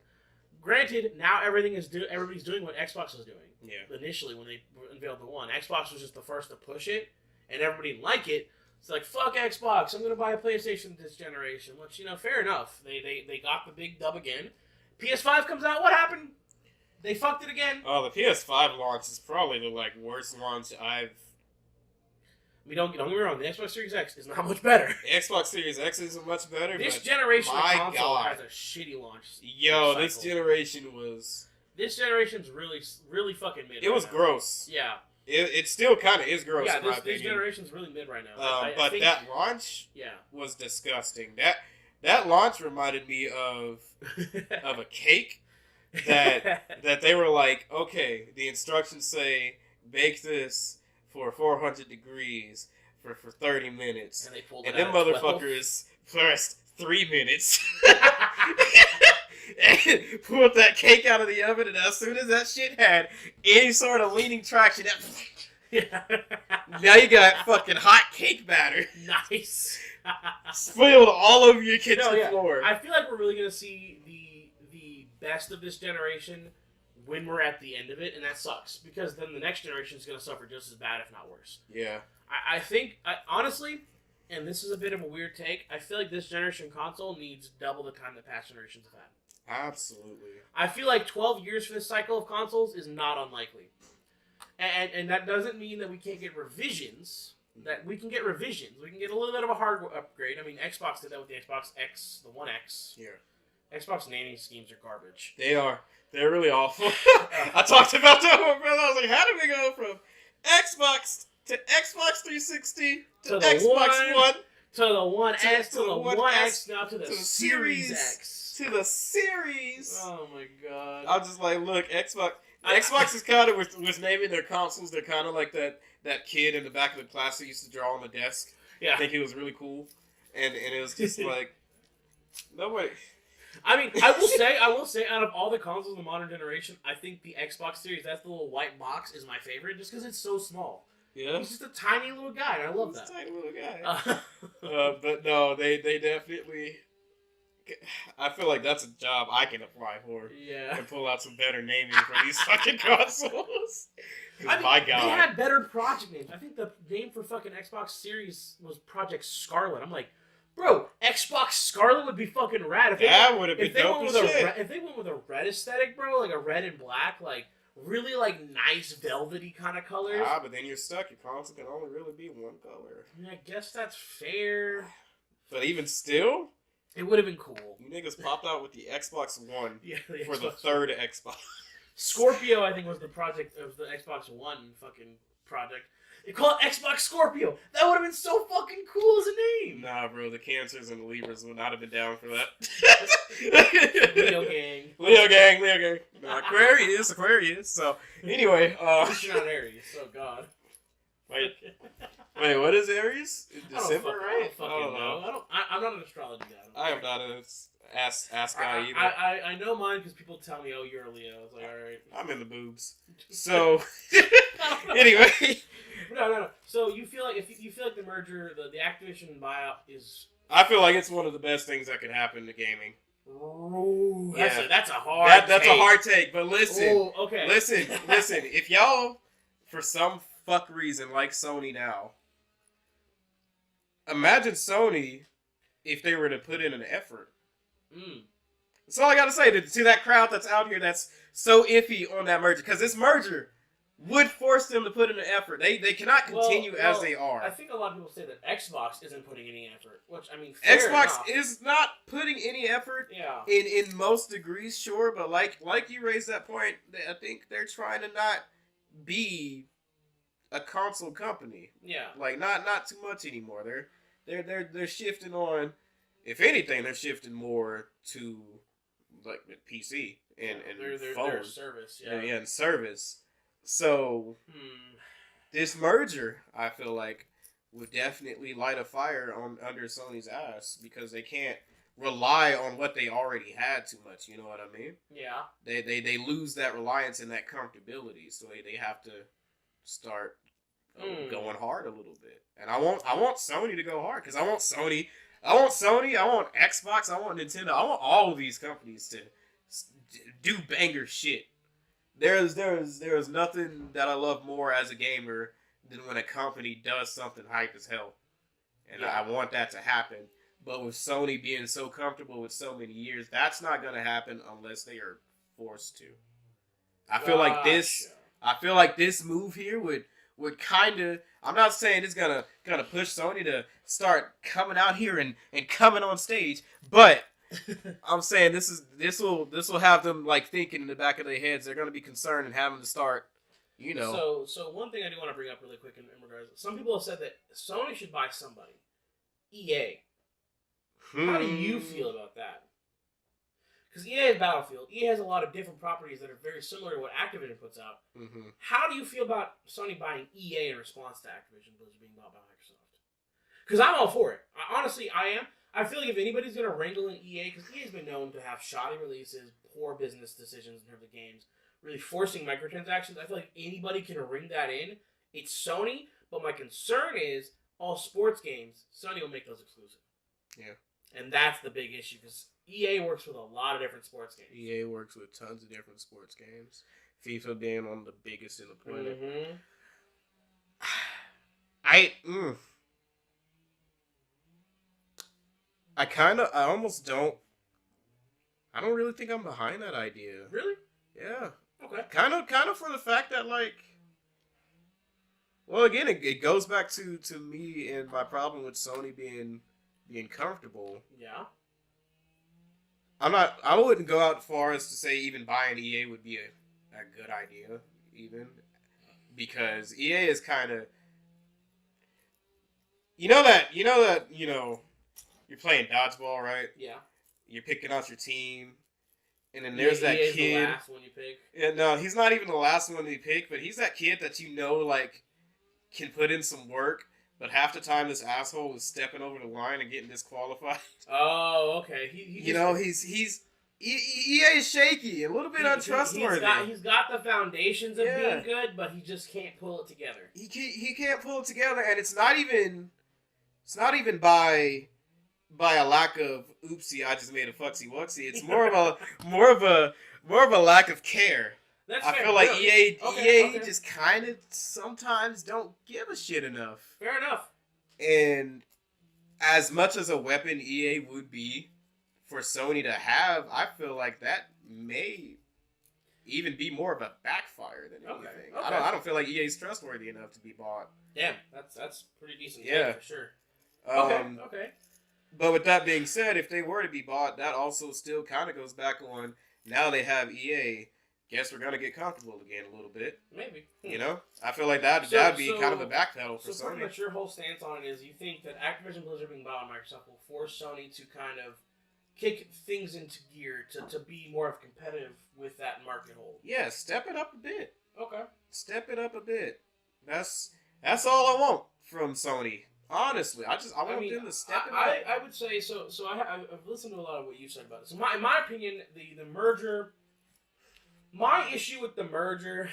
Granted, now everybody's doing what Xbox was doing. Yeah. Initially, when they unveiled the One, Xbox was just the first to push it, and everybody didn't like it. It's like, fuck Xbox, I'm gonna buy a PlayStation this generation. Which, fair enough. They got the big dub again. PS5 comes out. What happened? They fucked it again. Oh, the PS5 launch is probably the worst launch I've. I mean, don't get me wrong. The Xbox Series X is not much better. The Xbox Series X is much better. This generation of console has a shitty launch. Yo, this generation was. This generation's really, really fucking mid. It was gross. Yeah. It still kind of is gross. Yeah, in my opinion. This generation's really mid right now. But think, that launch, was disgusting. That launch reminded me of a cake that they were like, okay, the instructions say bake this for 400 degrees for 30 minutes, and they pulled and it them out motherfuckers pressed 3 minutes. And pulled that cake out of the oven, and as soon as that shit had any sort of leaning traction, now you got fucking hot cake batter. Nice. Spilled all over your kitchen floor. I feel like we're really gonna see the best of this generation when we're at the end of it, and that sucks because then the next generation is gonna suffer just as bad, if not worse. Yeah. I think honestly, and this is a bit of a weird take, I feel like this generation console needs double the time that past generations have had. Absolutely. I feel like 12 years for this cycle of consoles is not unlikely. And that doesn't mean that we can't get revisions. That we can get revisions. We can get a little bit of a hardware upgrade. I mean, Xbox did that with the Xbox X, the One X. Yeah. Xbox naming schemes are garbage. They are. They're really awful. I talked about that one, brother. I was like, how did we go from Xbox to Xbox 360 to Xbox One to the One S to the One X now to the Series X. To the Series. Oh my god. I'm just like, look, Xbox is kind of with naming their consoles. They're kind of like that kid in the back of the class who used to draw on the desk. Yeah. I think he was really cool, and it was just like, no way. I mean, I will say, out of all the consoles in the modern generation, I think the Xbox Series, that's the little white box, is my favorite, just because it's so small. Yeah. He's just a tiny little guy, and I love that. He's a tiny little guy. But no, they definitely... I feel like that's a job I can apply for. Yeah. And pull out some better naming for these fucking consoles. I mean, my God. They had better project names. I think the name for fucking Xbox Series was Project Scarlet. I'm like, bro, Xbox Scarlet would be fucking rad. That would have been dope as shit. If they went with a red aesthetic, bro, like a red and black, like really like nice velvety kind of colors. But then you're stuck. Your console can only really be one color. I mean, I guess that's fair. But even still, it would have been cool. You niggas popped out with the Xbox One for Xbox the third Xbox. Scorpio, I think, was the Xbox One fucking project. They call it Xbox Scorpio. That would have been so fucking cool as a name. Nah, bro, the Cancers and the Libras would not have been down for that. Leo gang. No, Aquarius. So, anyway. At least you're not Aries, oh god. Wait, what is Aries? December, right? I don't know. I'm not an astrology guy. I am not an ass guy either. I know mine because people tell me, oh, you're a Leo. I was like, alright. I'm in the boobs. So, anyway. No. So you feel like the merger, the Activision buyout is... I feel like it's one of the best things that could happen to gaming. Ooh, that's a hard take. That's a hard take, but listen. Ooh, okay. Listen. If y'all, for some fuck reason, like Sony now, imagine Sony if they were to put in an effort. That's all I gotta say to that crowd that's out here that's so iffy on that merger. Because this merger would force them to put in an effort. They cannot continue as they are. I think a lot of people say that Xbox isn't putting any effort, which, I mean, Xbox enough. is not putting any effort in most degrees, sure, but like you raised that point, I think they're trying to not be a console company. Yeah. Like, not too much anymore. They're shifting on, if anything, they're shifting more to, like, PC and phone. Their service, and service. So, this merger, I feel like, would definitely light a fire under Sony's ass because they can't rely on what they already had too much. You know what I mean? Yeah. They lose that reliance and that comfortability, so they have to start going hard a little bit. And I want Sony to go hard because I want Sony, I want Xbox, I want Nintendo, I want all of these companies to do banger shit. There is nothing that I love more as a gamer than when a company does something hype as hell. And I want that to happen. But with Sony being so comfortable with so many years, that's not going to happen unless they are forced to. I feel like this move here would kind of, I'm not saying it's gonna push Sony to start coming out here and coming on stage, but I'm saying this will have them like thinking in the back of their heads. They're gonna be concerned and having to start, you know. So one thing I do want to bring up really quick in regards, some people have said that Sony should buy somebody, EA. How do you feel about that? Because EA has Battlefield. EA has a lot of different properties that are very similar to what Activision puts out. Mm-hmm. How do you feel about Sony buying EA in response to Activision Blizzard being bought by Microsoft? Because I'm all for it. Honestly, I am. I feel like if anybody's going to wrangle in EA, because EA's been known to have shoddy releases, poor business decisions in terms of games, really forcing microtransactions, I feel like anybody can ring that in. It's Sony, but my concern is all sports games, Sony will make those exclusive. Yeah. And that's the big issue, because EA works with a lot of different sports games. EA works with tons of different sports games. FIFA being one of the biggest in the planet. Mm-hmm. I don't really think I'm behind that idea. Really? Yeah. Okay. Kind of for the fact that, like, well, again, it goes back to me and my problem with Sony being comfortable. Yeah. I wouldn't go out far as to say even buying EA would be a good idea, even. Because EA is kind of, you know, you're playing dodgeball, right? Yeah. You're picking out your team, and then there's that kid. The last one you pick. Yeah, no, he's not even the last one you pick, but he's that kid that like can put in some work, but half the time this asshole is stepping over the line and getting disqualified. Oh, okay. EA is shaky, a little bit untrustworthy. He's got the foundations of being good, but he just can't pull it together. He can't pull it together, and it's not even by a lack of oopsie, I just made a fucksy wucksy. It's more of a lack of care. I feel like EA just kind of sometimes don't give a shit enough. Fair enough. And as much as a weapon EA would be for Sony to have, I feel like that may even be more of a backfire than anything. Okay. I don't feel like EA's trustworthy enough to be bought. Damn, that's pretty decent. Yeah, for sure. Okay. But with that being said, if they were to be bought, that also still kind of goes back on, now they have EA. Guess we're gonna get comfortable again a little bit. Maybe. You know, I feel like that'd be kind of a backpedal for Sony. So pretty much your whole stance on it is you think that Activision Blizzard being bought by Microsoft will force Sony to kind of kick things into gear to be more of competitive with that market hold. Yeah, step it up a bit. Okay. Step it up a bit. That's all I want from Sony. Honestly, I want them to step it up. I would say so. So I've listened to a lot of what you said about it. So in my opinion, the merger. My issue with the merger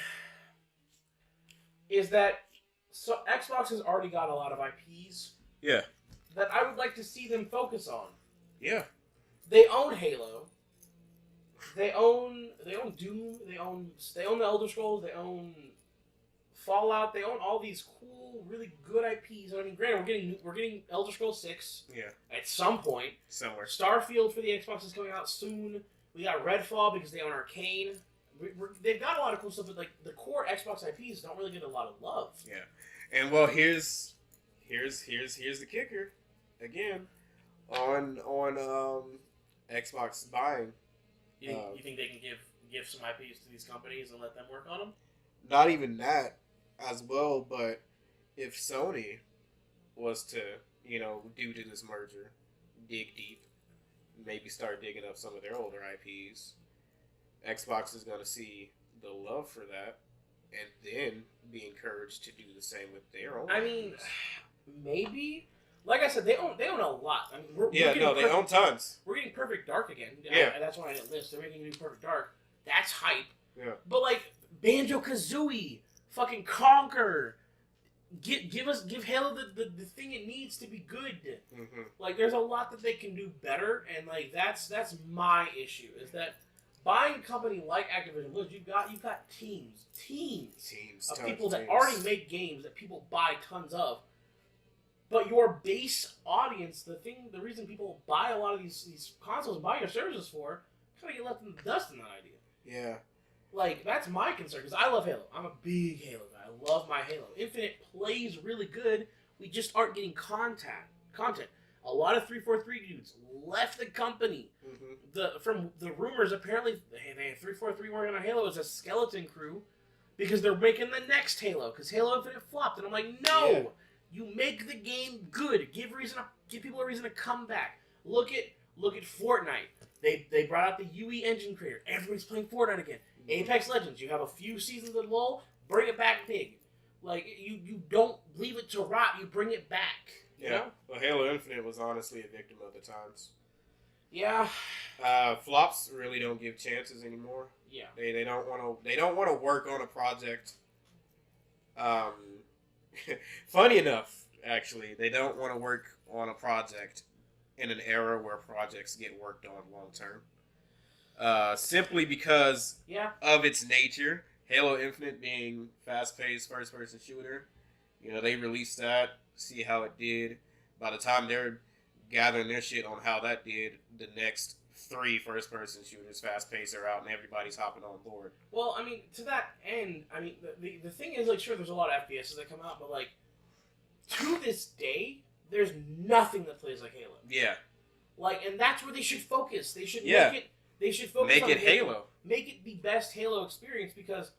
is that Xbox has already got a lot of IPs. Yeah. That I would like to see them focus on. Yeah. They own Halo. They own Doom. They own the Elder Scrolls. They own Fallout. They own all these cool, really good IPs. I mean, granted, we're getting Elder Scrolls 6. Yeah. At some point. Somewhere. Starfield for the Xbox is coming out soon. We got Redfall because they own Arcane. They've got a lot of cool stuff, but like the core Xbox IPs don't really get a lot of love. Yeah, and well, here's the kicker, again, on Xbox buying. You think they can give some IPs to these companies and let them work on them? Not even that, as well. But if Sony was to, due to this merger, dig deep, maybe start digging up some of their older IPs. Xbox is going to see the love for that and then be encouraged to do the same with their own. I mean, maybe. Like I said, they own a lot. I mean, they own tons. We're getting Perfect Dark again. Yeah. That's why I didn't list. They're making new Perfect Dark. That's hype. Yeah. But like Banjo-Kazooie, fucking Conquer, give Halo the thing it needs to be good. Mm-hmm. Like there's a lot that they can do better, and like that's my issue is that. Buying a company like Activision Blizzard, you've got teams of people that already make games that people buy tons of. But your base audience, the reason people buy a lot of these consoles and buy your services for, kind of get left in the dust in that idea. Yeah. Like, that's my concern, because I love Halo. I'm a big Halo guy. I love my Halo. Infinite plays really good. We just aren't getting content. A lot of 343 dudes left the company. Mm-hmm. From the rumors, apparently, 343 working on Halo is a skeleton crew because they're making the next Halo because Halo Infinite flopped. And I'm like, no, you make the game good. Give people a reason to come back. Look at Fortnite. They brought out the UE engine creator. Everybody's playing Fortnite again. Mm-hmm. Apex Legends. You have a few seasons of lull. Bring it back big. Like you don't leave it to rot. You bring it back. You know? Well, Halo Infinite was honestly a victim of the times. Yeah. Flops really don't give chances anymore. Yeah. They don't want to work on a project. Funny enough, actually, they don't want to work on a project in an era where projects get worked on long term. Simply because of its nature. Halo Infinite being fast-paced first-person shooter. They released that. See how it did. By the time they're gathering their shit on how that did, the next 3 first-person shooters, fast-paced, are out, and everybody's hopping on board. Well, I mean, to that end, I mean, the thing is, like, sure, there's a lot of FPSs that come out, but, like, to this day, there's nothing that plays like Halo. Yeah. Like, and that's where they should focus. They should make it. They should focus on Halo. Make it the best Halo experience because,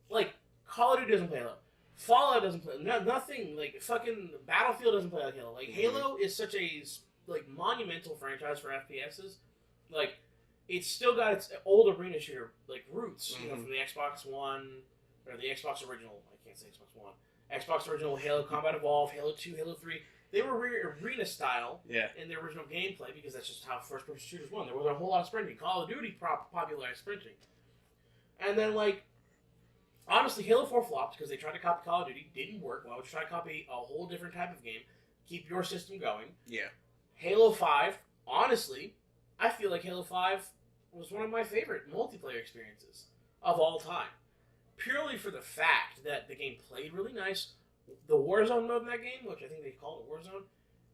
like, Call of Duty doesn't play Halo. Fallout doesn't play. Nothing like fucking Battlefield doesn't play like Halo. Like Halo is such a monumental franchise for FPSs. Like it's still got its old arena shooter like roots. Mm-hmm. From the Xbox One or the Xbox original. I can't say Xbox One. Xbox original Halo Combat Evolved, Halo 2, Halo 3. they were arena style. Yeah. And there was no gameplay because that's just how first-person shooters won. There was a whole lot of sprinting. Call of Duty popularized sprinting. And then, like, honestly, Halo 4 flopped because they tried to copy Call of Duty. Didn't work. Why would you try to copy a whole different type of game? Keep your system going. Yeah. Halo 5, honestly, I feel like Halo 5 was one of my favorite multiplayer experiences of all time. Purely for the fact that the game played really nice. The Warzone mode in that game, which I think they call it Warzone,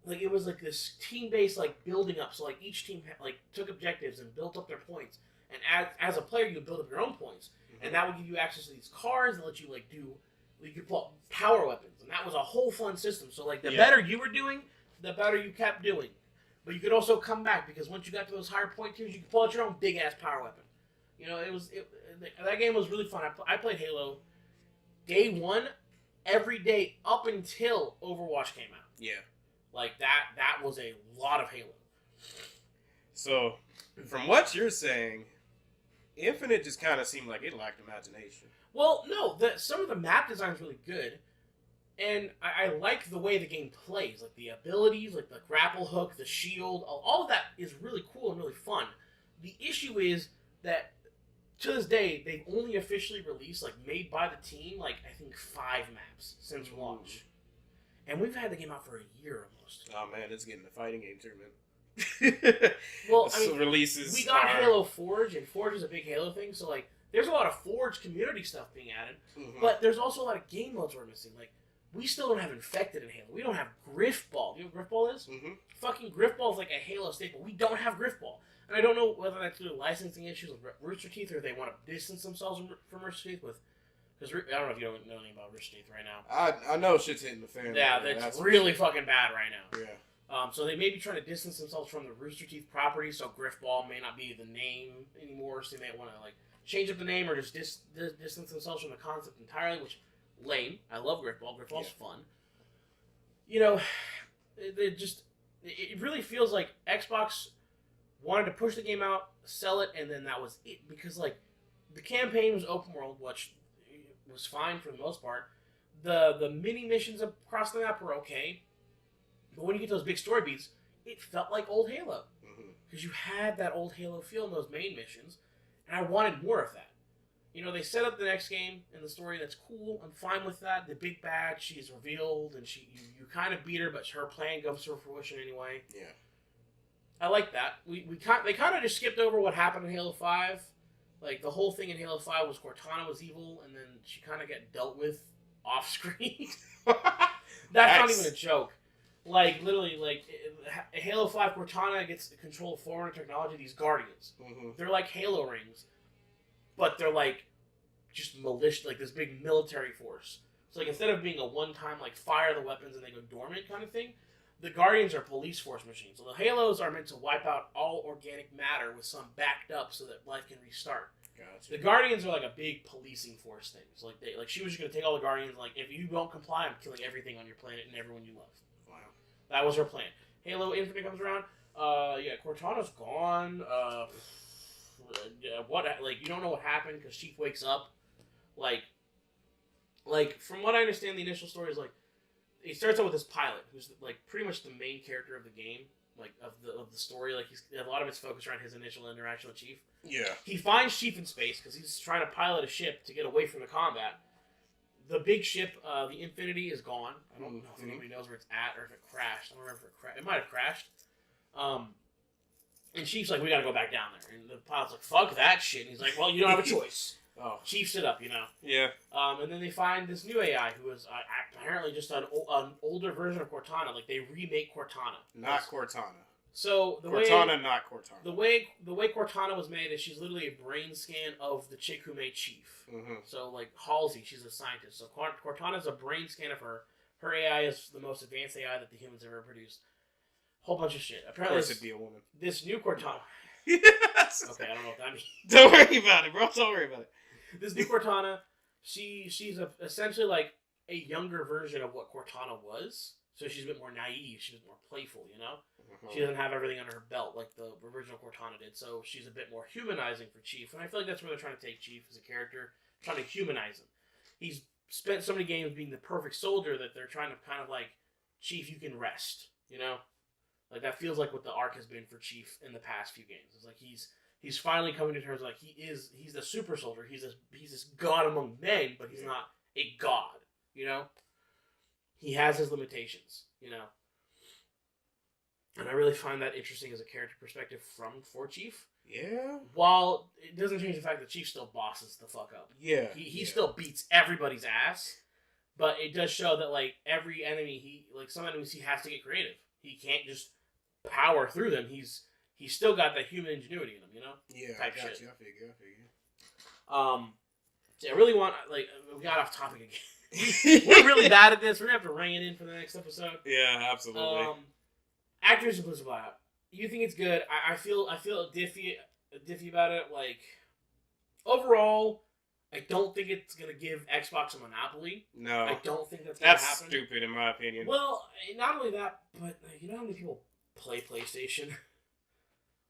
like it was like this team-based like building up. So like each team like took objectives and built up their points. And as a player, you would build up your own points. And that would give you access to these cars and let you like do, you could pull power weapons. And that was a whole fun system. So like the better you were doing, the better you kept doing. But you could also come back because once you got to those higher point tiers, you could pull out your own big ass power weapon. You know, that game was really fun. I played Halo day one, every day up until Overwatch came out. Yeah, like that was a lot of Halo. So, from what you're saying, Infinite just kind of seemed like it lacked imagination. Well, no, some of the map design is really good. And I like the way the game plays. Like, the abilities, like the grapple hook, the shield, all of that is really cool and really fun. The issue is that, to this day, they've only officially released, like, made by the team, like, I think 5 maps since launch. And we've had the game out for a year almost. Oh, man, it's getting the fighting game tournament. Well, I mean, releases we got Halo Forge, and Forge is a big Halo thing, so, like, there's a lot of Forge community stuff being added, but there's also a lot of game modes we're missing. Like, we still don't have Infected in Halo. We don't have Griffball. You know what Griffball is? Fucking Griffball is like a Halo staple. We don't have Griffball. And I don't know whether that's due to licensing issues with Rooster Teeth or if they want to distance themselves from Rooster Teeth with... Because I don't know if you don't know anything about Rooster Teeth right now. I know shit's hitting the fan. Yeah, that's really fucking bad right now. Yeah. So they may be trying to distance themselves from the Rooster Teeth property, so Griffball may not be the name anymore, so they may want to like change up the name or just distance themselves from the concept entirely, which... lame. I love Griffball. Griffball's fun. You know, it really feels like Xbox wanted to push the game out, sell it, and then that was it. Because, like, the campaign was open world, which was fine for the most part. The mini missions across the map were okay. But when you get those big story beats, it felt like old Halo. Because you had that old Halo feel in those main missions, and I wanted more of that. You know, they set up the next game in the story. That's cool. I'm fine with that. The big bad, she's revealed, and you kind of beat her, but her plan comes to fruition anyway. Yeah. I like that. They kind of just skipped over what happened in Halo 5. Like, the whole thing in Halo 5 was Cortana was evil, and then she kind of got dealt with off-screen. That's not even a joke. Like, literally, like, Halo 5, Cortana gets control of foreigner technology, these Guardians. They're like Halo rings. But they're, like, just militia, like, this big military force. So, like, instead of being a one-time, like, fire the weapons and they go dormant kind of thing, the Guardians are police force machines. So the Halos are meant to wipe out all organic matter with some backed up so that life can restart. Gotcha. The Guardians are, like, a big policing force thing. So, like, she was just going to take all the Guardians, like, if you don't comply, I'm killing everything on your planet and everyone you love. Wow. That was her plan. Halo Infinite comes around. Cortana's gone. What, like, you don't know what happened because Chief wakes up. Like, from what I understand, the initial story is, like, he starts out with this pilot who's, like, pretty much the main character of the game, like, of the story. Like, a lot of it's focused around his initial interaction with Chief. Yeah. He finds Chief in space because he's trying to pilot a ship to get away from the combat. The big ship, the Infinity, is gone. I don't know if anybody knows where it's at or if it crashed. I don't remember if it crashed. It might have crashed. And Chief's like, we gotta go back down there. And the pilot's like, fuck that shit. And he's like, well, you don't have a choice. Chief's it up, you know? Yeah. And then they find this new AI who is apparently just an older version of Cortana. Like, they remake Cortana. Not Cortana. So, not Cortana. The way Cortana was made is she's literally a brain scan of the chick who made Chief. So, like, Halsey, she's a scientist. So, Cortana's a brain scan of her. Her AI is the most advanced AI that the humans have ever produced. Whole bunch of shit. Apparently, of course it'd be a woman. This new Cortana. Yes. Okay, I don't know what that means. Don't worry about it, bro. Don't worry about it. This new Cortana, she's essentially like a younger version of what Cortana was. So she's a bit more naive. She's more playful, you know? She doesn't have everything under her belt like the original Cortana did. So she's a bit more humanizing for Chief. And I feel like that's where they're trying to take Chief as a character, trying to humanize him. He's spent so many games being the perfect soldier that they're trying to kind of like Chief, you can rest. You know, like that feels like what the arc has been for Chief in the past few games. It's like he's finally coming to terms like he's a super soldier. He's this god among men, but he's not a god. You know, he has his limitations. You know, and I really find that interesting as a character perspective for Chief. Yeah. While it doesn't change the fact that Chief still bosses the fuck up. Yeah. He still beats everybody's ass, but it does show that like every enemy some enemies he has to get creative. He can't just power through them. He's still got that human ingenuity in him, you know? Yeah, type I got shit. you. I figure. So I really want we got off topic again. We're really bad at this. We're gonna have to rein it in for the next episode. Yeah, absolutely. Activision Blizzard Lab. You think it's good? I feel diffy about it. Like overall, I don't think it's gonna give Xbox a monopoly. No, I don't think that's gonna happen. That's stupid in my opinion. Well, not only that, but you know how many people play PlayStation?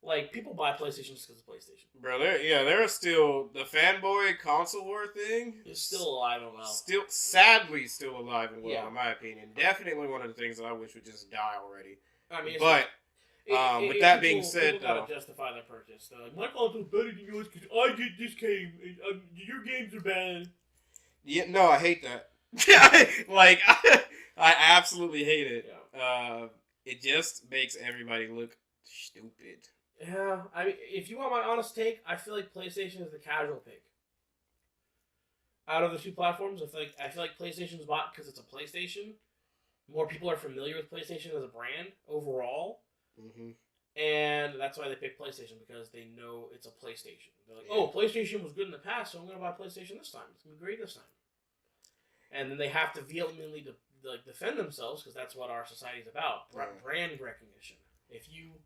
Like people buy PlayStation just because of PlayStation. Bro, there are still the fanboy console war thing. It's still alive and well. Sadly, still alive and well, yeah. in my opinion. Definitely one of the things that I wish would just die already. I mean, but. With that being said, people gotta justify their purchase. They're like, my console's better than yours because I get this game. And, your games are bad. Yeah, no, I hate that. Like, I absolutely hate it. Yeah. It just makes everybody look stupid. Yeah, I mean, if you want my honest take, I feel like PlayStation is the casual pick. Out of the two platforms, I feel like PlayStation's bought because it's a PlayStation. More people are familiar with PlayStation as a brand overall. Mm-hmm. And that's why they pick PlayStation, because they know it's a PlayStation. They're like, oh, PlayStation was good in the past, so I'm going to buy PlayStation this time. It's going to be great this time. And then they have to vehemently defend themselves, because that's what our society is about. Brand recognition. If you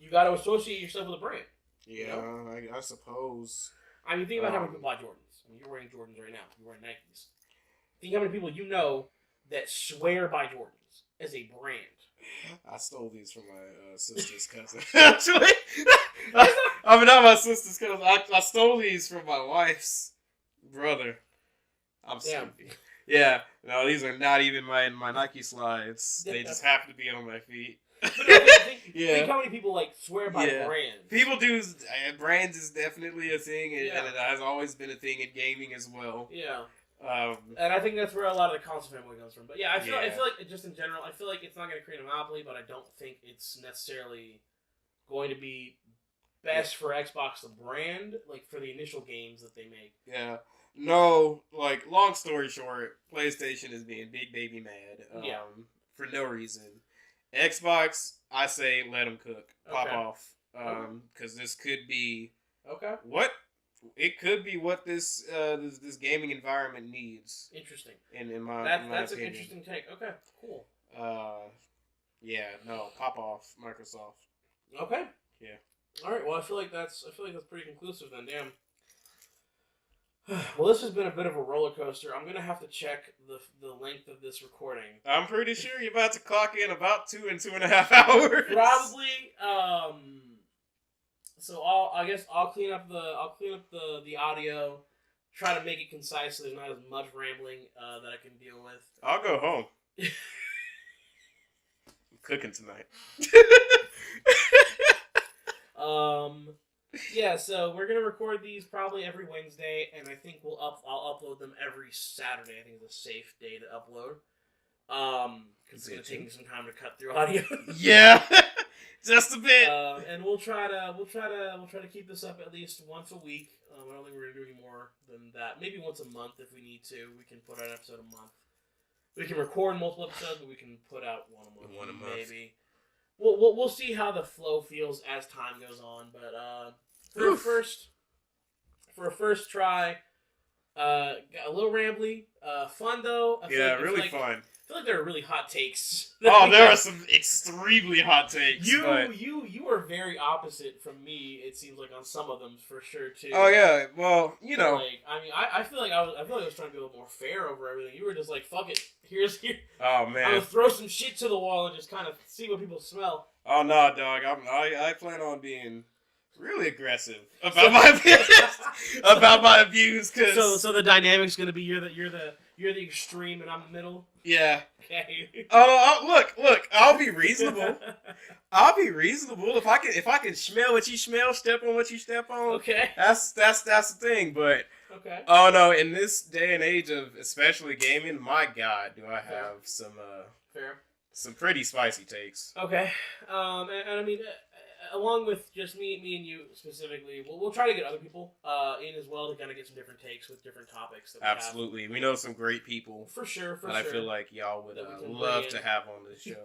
got to associate yourself with a brand. Yeah, you know? I suppose. I mean, think about how many people buy Jordans. I mean, you're wearing Jordans right now. You're wearing Nikes. Think how many people you know that swear by Jordans as a brand. I stole these from my sister's cousin. Actually, I mean, not my sister's cousin. I stole these from my wife's brother. I'm stupid. Yeah, no, these are not even my Nike slides. They just happen to be on my feet. But no, think how many people swear by brands. People do. Brands is definitely a thing, and it has always been a thing in gaming as well. Yeah. And I think that's where a lot of the console fanboy comes from. But yeah, I feel like just in general, I feel like it's not going to create a monopoly, but I don't think it's necessarily going to be best for Xbox the brand, for the initial games that they make. Yeah. No, long story short, PlayStation is being big baby mad. For no reason. Xbox, I say let them cook. Pop off. Because this could be... Okay. What? It could be what this gaming environment needs. Interesting. In my that's opinion. an interesting take. Okay, cool. Yeah, no, pop off, Microsoft. Okay. Yeah. All right. Well, I feel like that's pretty conclusive then. Damn. Well, this has been a bit of a roller coaster. I'm gonna have to check the length of this recording. I'm pretty sure you're about to clock in about 2 and 2.5 hours. Probably. So I guess I'll clean up the audio, try to make it concise so there's not as much rambling that I can deal with. I'll go home. I'm cooking tonight. Yeah, so we're gonna record these probably every Wednesday, and I think I'll upload them every Saturday. I think it's a safe day to upload. Because it's gonna take me some time to cut through audio. Yeah. Just a bit. And we'll try to keep this up at least once a week. I don't think we're gonna do any more than that. Maybe once a month if we need to. We can put out an episode a month. We can record multiple episodes, but we can put out one a month. One a month. Maybe. We'll see how the flow feels as time goes on. But for a first try, got a little rambly. Fun though. Really fun. I feel like there are really hot takes. Oh, there are some extremely hot takes. You are very opposite from me. It seems like on some of them for sure too. Oh yeah, well you know. I feel like I was trying to be a little more fair over everything. You were just like, fuck it. Here. Oh man. I'm gonna throw some shit to the wall and just kind of see what people smell. Oh no, dog. I plan on being really aggressive about my views. Cause so the dynamic's gonna be you're the extreme and I'm the middle. Yeah. Okay. Look. I'll be reasonable. If I can smell what you smell, step on what you step on. Okay. That's the thing. But okay. Oh no, in this day and age of especially gaming, my God, do I have some pretty spicy takes. Okay. And I mean, along with just me and you specifically, we'll try to get other people in as well to kind of get some different takes with different topics. That Absolutely. We know some great people. For sure. I feel like y'all would love to have on this show.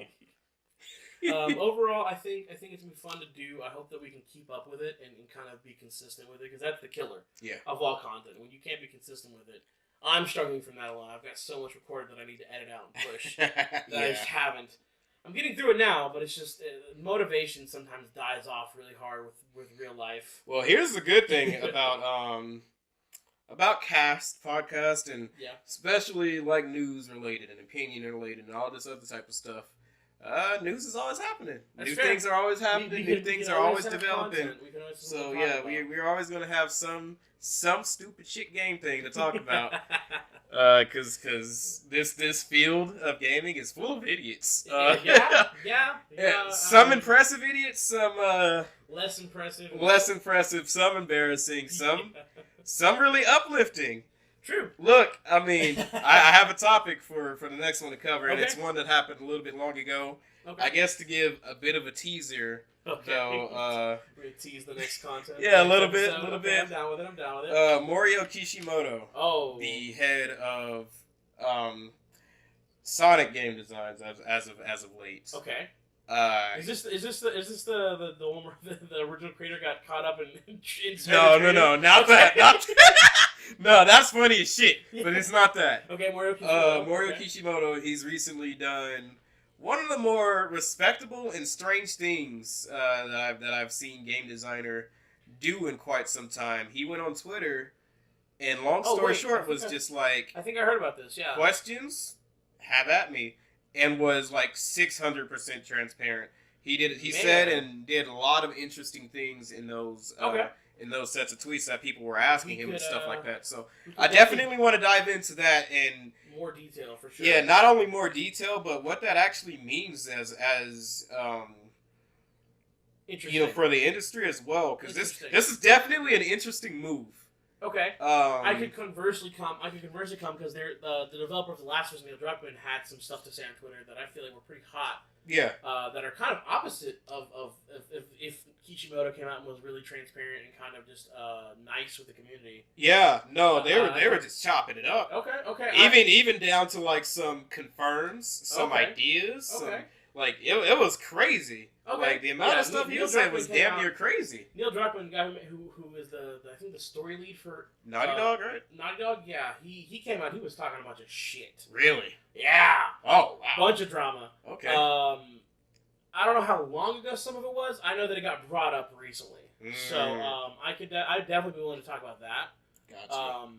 Overall, I think it's gonna be fun to do. I hope that we can keep up with it and kind of be consistent with it, because that's the killer of all content. When you can't be consistent with it, I'm struggling from that alone. I've got so much recorded that I need to edit out and push that I just haven't. I'm getting through it now, but it's just motivation sometimes dies off really hard with real life. Well, here's the good thing about podcast and especially like news related and opinion related and all this other type of stuff. News is always happening. New things are always happening. New things are always developing. So yeah, we're always gonna have some stupid shit game thing to talk about. Cause this field of gaming is full of idiots. Some impressive idiots, some less impressive, some embarrassing, some really uplifting. True. Look, I mean, I have a topic for the next one to cover, and it's one that happened a little bit long ago. Okay. I guess to give a bit of a teaser. Okay. So, we're gonna tease the next content. Yeah, a little bit. I'm down with it. Morio Kishimoto. Oh. The head of Sonic game designs as of late. Okay. Is this the one where the original creator got caught up in No, not that. No, that's funny as shit, but it's not that. Okay, Morio Kishimoto, he's recently done one of the more respectable and strange things that I've seen game designer do in quite some time. He went on Twitter, and long story short was just like, I think I heard about this. Yeah. Questions, have at me, and was like 600% transparent. He said and did a lot of interesting things in those. In those sets of tweets that people were asking him and stuff like that. So I definitely want to dive into that in more detail for sure. Yeah, not only more detail, but what that actually means as for the industry as well. Because this is definitely an interesting move. Okay. I could conversely come because the developer of The Last of Us, Neil Druckmann, had some stuff to say on Twitter that I feel like were pretty hot. Yeah. That are kind of opposite of if Kishimoto came out and was really transparent and kind of just nice with the community. Yeah. No, they were just chopping it up. Okay. Even down to like some confirms, some ideas. Okay. Like it was crazy. Okay. Like the amount of stuff he said was damn near crazy. Neil Druckmann, guy who is I think the story lead for Naughty Dog, right? Naughty Dog, yeah. He came out. He was talking a bunch of shit. Really? Yeah. Oh, wow. Bunch of drama. Okay. I don't know how long ago some of it was. I know that it got brought up recently. So I'd definitely be willing to talk about that. Gotcha.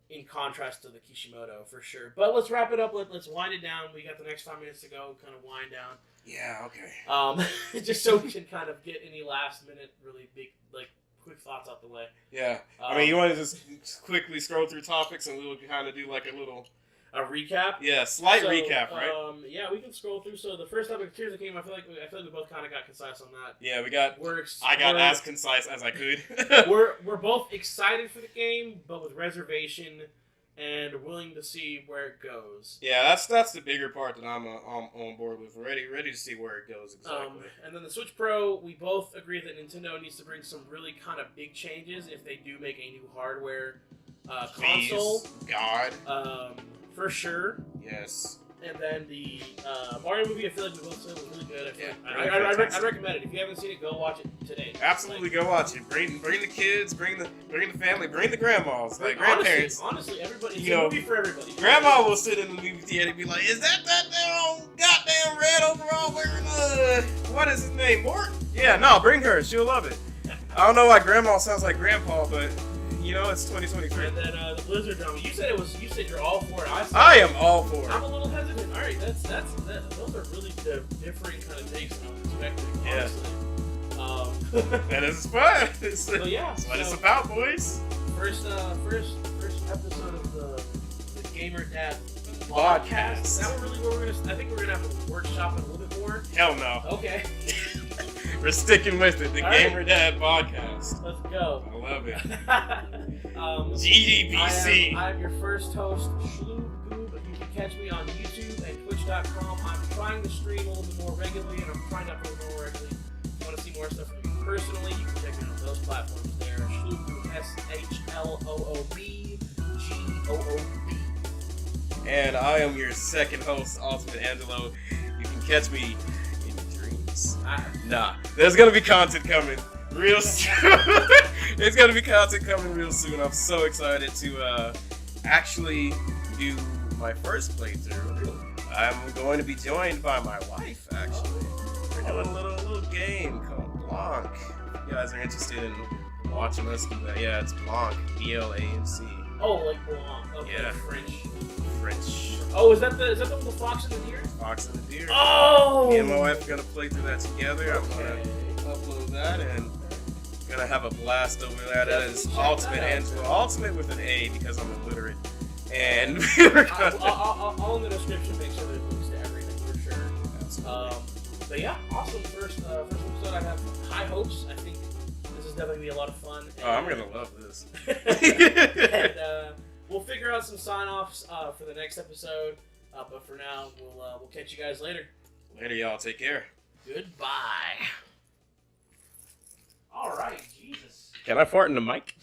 In contrast to the Kishimoto, for sure. But let's wrap it up. Let's wind it down. We got the next 5 minutes to go. Kind of wind down. Yeah. Okay. Just so we can kind of get any last minute really big quick thoughts out the way. Yeah. I mean, you want to just quickly scroll through topics and we'll kind of do like a recap? Yeah, slight recap, right? Yeah, we can scroll through. So the first topic, Tears of the Kingdom, I feel like we both kind of got concise on that. Yeah, I got as concise as I could. we're both excited for the game, but with reservation and willing to see where it goes. Yeah, that's the bigger part that I'm on board with. Ready to see where it goes exactly. And then the Switch Pro, we both agree that Nintendo needs to bring some really kind of big changes if they do make a new hardware console. God. For sure. Yes. And then the Mario movie, I feel like we both said was really good. I'd recommend it. If you haven't seen it, go watch it today. Absolutely, go watch it. Bring the kids, bring the family, bring the grandmas, the grandparents. Honestly, everybody. It's a movie for everybody. Grandma will sit in the movie theater and be like, "Is that damn goddamn red overall wearing what is his name, Mort?" Yeah, no, bring her. She'll love it. I don't know why Grandma sounds like Grandpa, but. It's 2023. And then the Blizzard drama. You said you're all for it. I am all for it. I'm a little hesitant. All right, those are really different kind of takes than I was expecting. Honestly. That is fun. So yeah, that's what it's about, boys. First episode of the Gamer Dad-Bod Cast. Is that really what we're gonna? I think we're gonna have to workshop it a little bit more. Hell no. Okay. We're sticking with it. The All Gamer right. Dad-Bod Cast. Let's go. I love it. GDBC. I'm your first host, ShloobGoob. You can catch me on YouTube and Twitch.com. I'm trying to stream a little bit more regularly, and I'm trying to upload more regularly. If you want to see more stuff from me personally, you can check me out on those platforms there. ShloobGoob, ShloobGoob. And I am your second host, AltimateAngelo. You can catch me in your dreams. Nah, there's gonna be content coming real soon. There's gonna be content coming real soon. I'm so excited to actually do my first playthrough. I'm going to be joined by my wife, actually. We're doing a little game called Blanc. If you guys are interested in watching us do that, yeah, it's Blanc, B-L-A-N-C. Oh, like Blanc. Okay, yeah. French. Oh, is that the one with the fox and the deer? Fox and the Deer. Oh! Me and my wife are gonna play through that together. I'm gonna upload that and gonna have a blast over that. That is AltimateAngelo. Ultimate with an A because I'm illiterate. And I'll in the description make sure there's links to everything for sure. Absolutely. But yeah, awesome. First episode. I have high hopes. I think this is definitely gonna be a lot of fun. Oh, I'm gonna love this. And we'll figure out some sign-offs for the next episode. But for now, we'll catch you guys later. Later, y'all. Take care. Goodbye. All right, Jesus. Can I fart in the mic?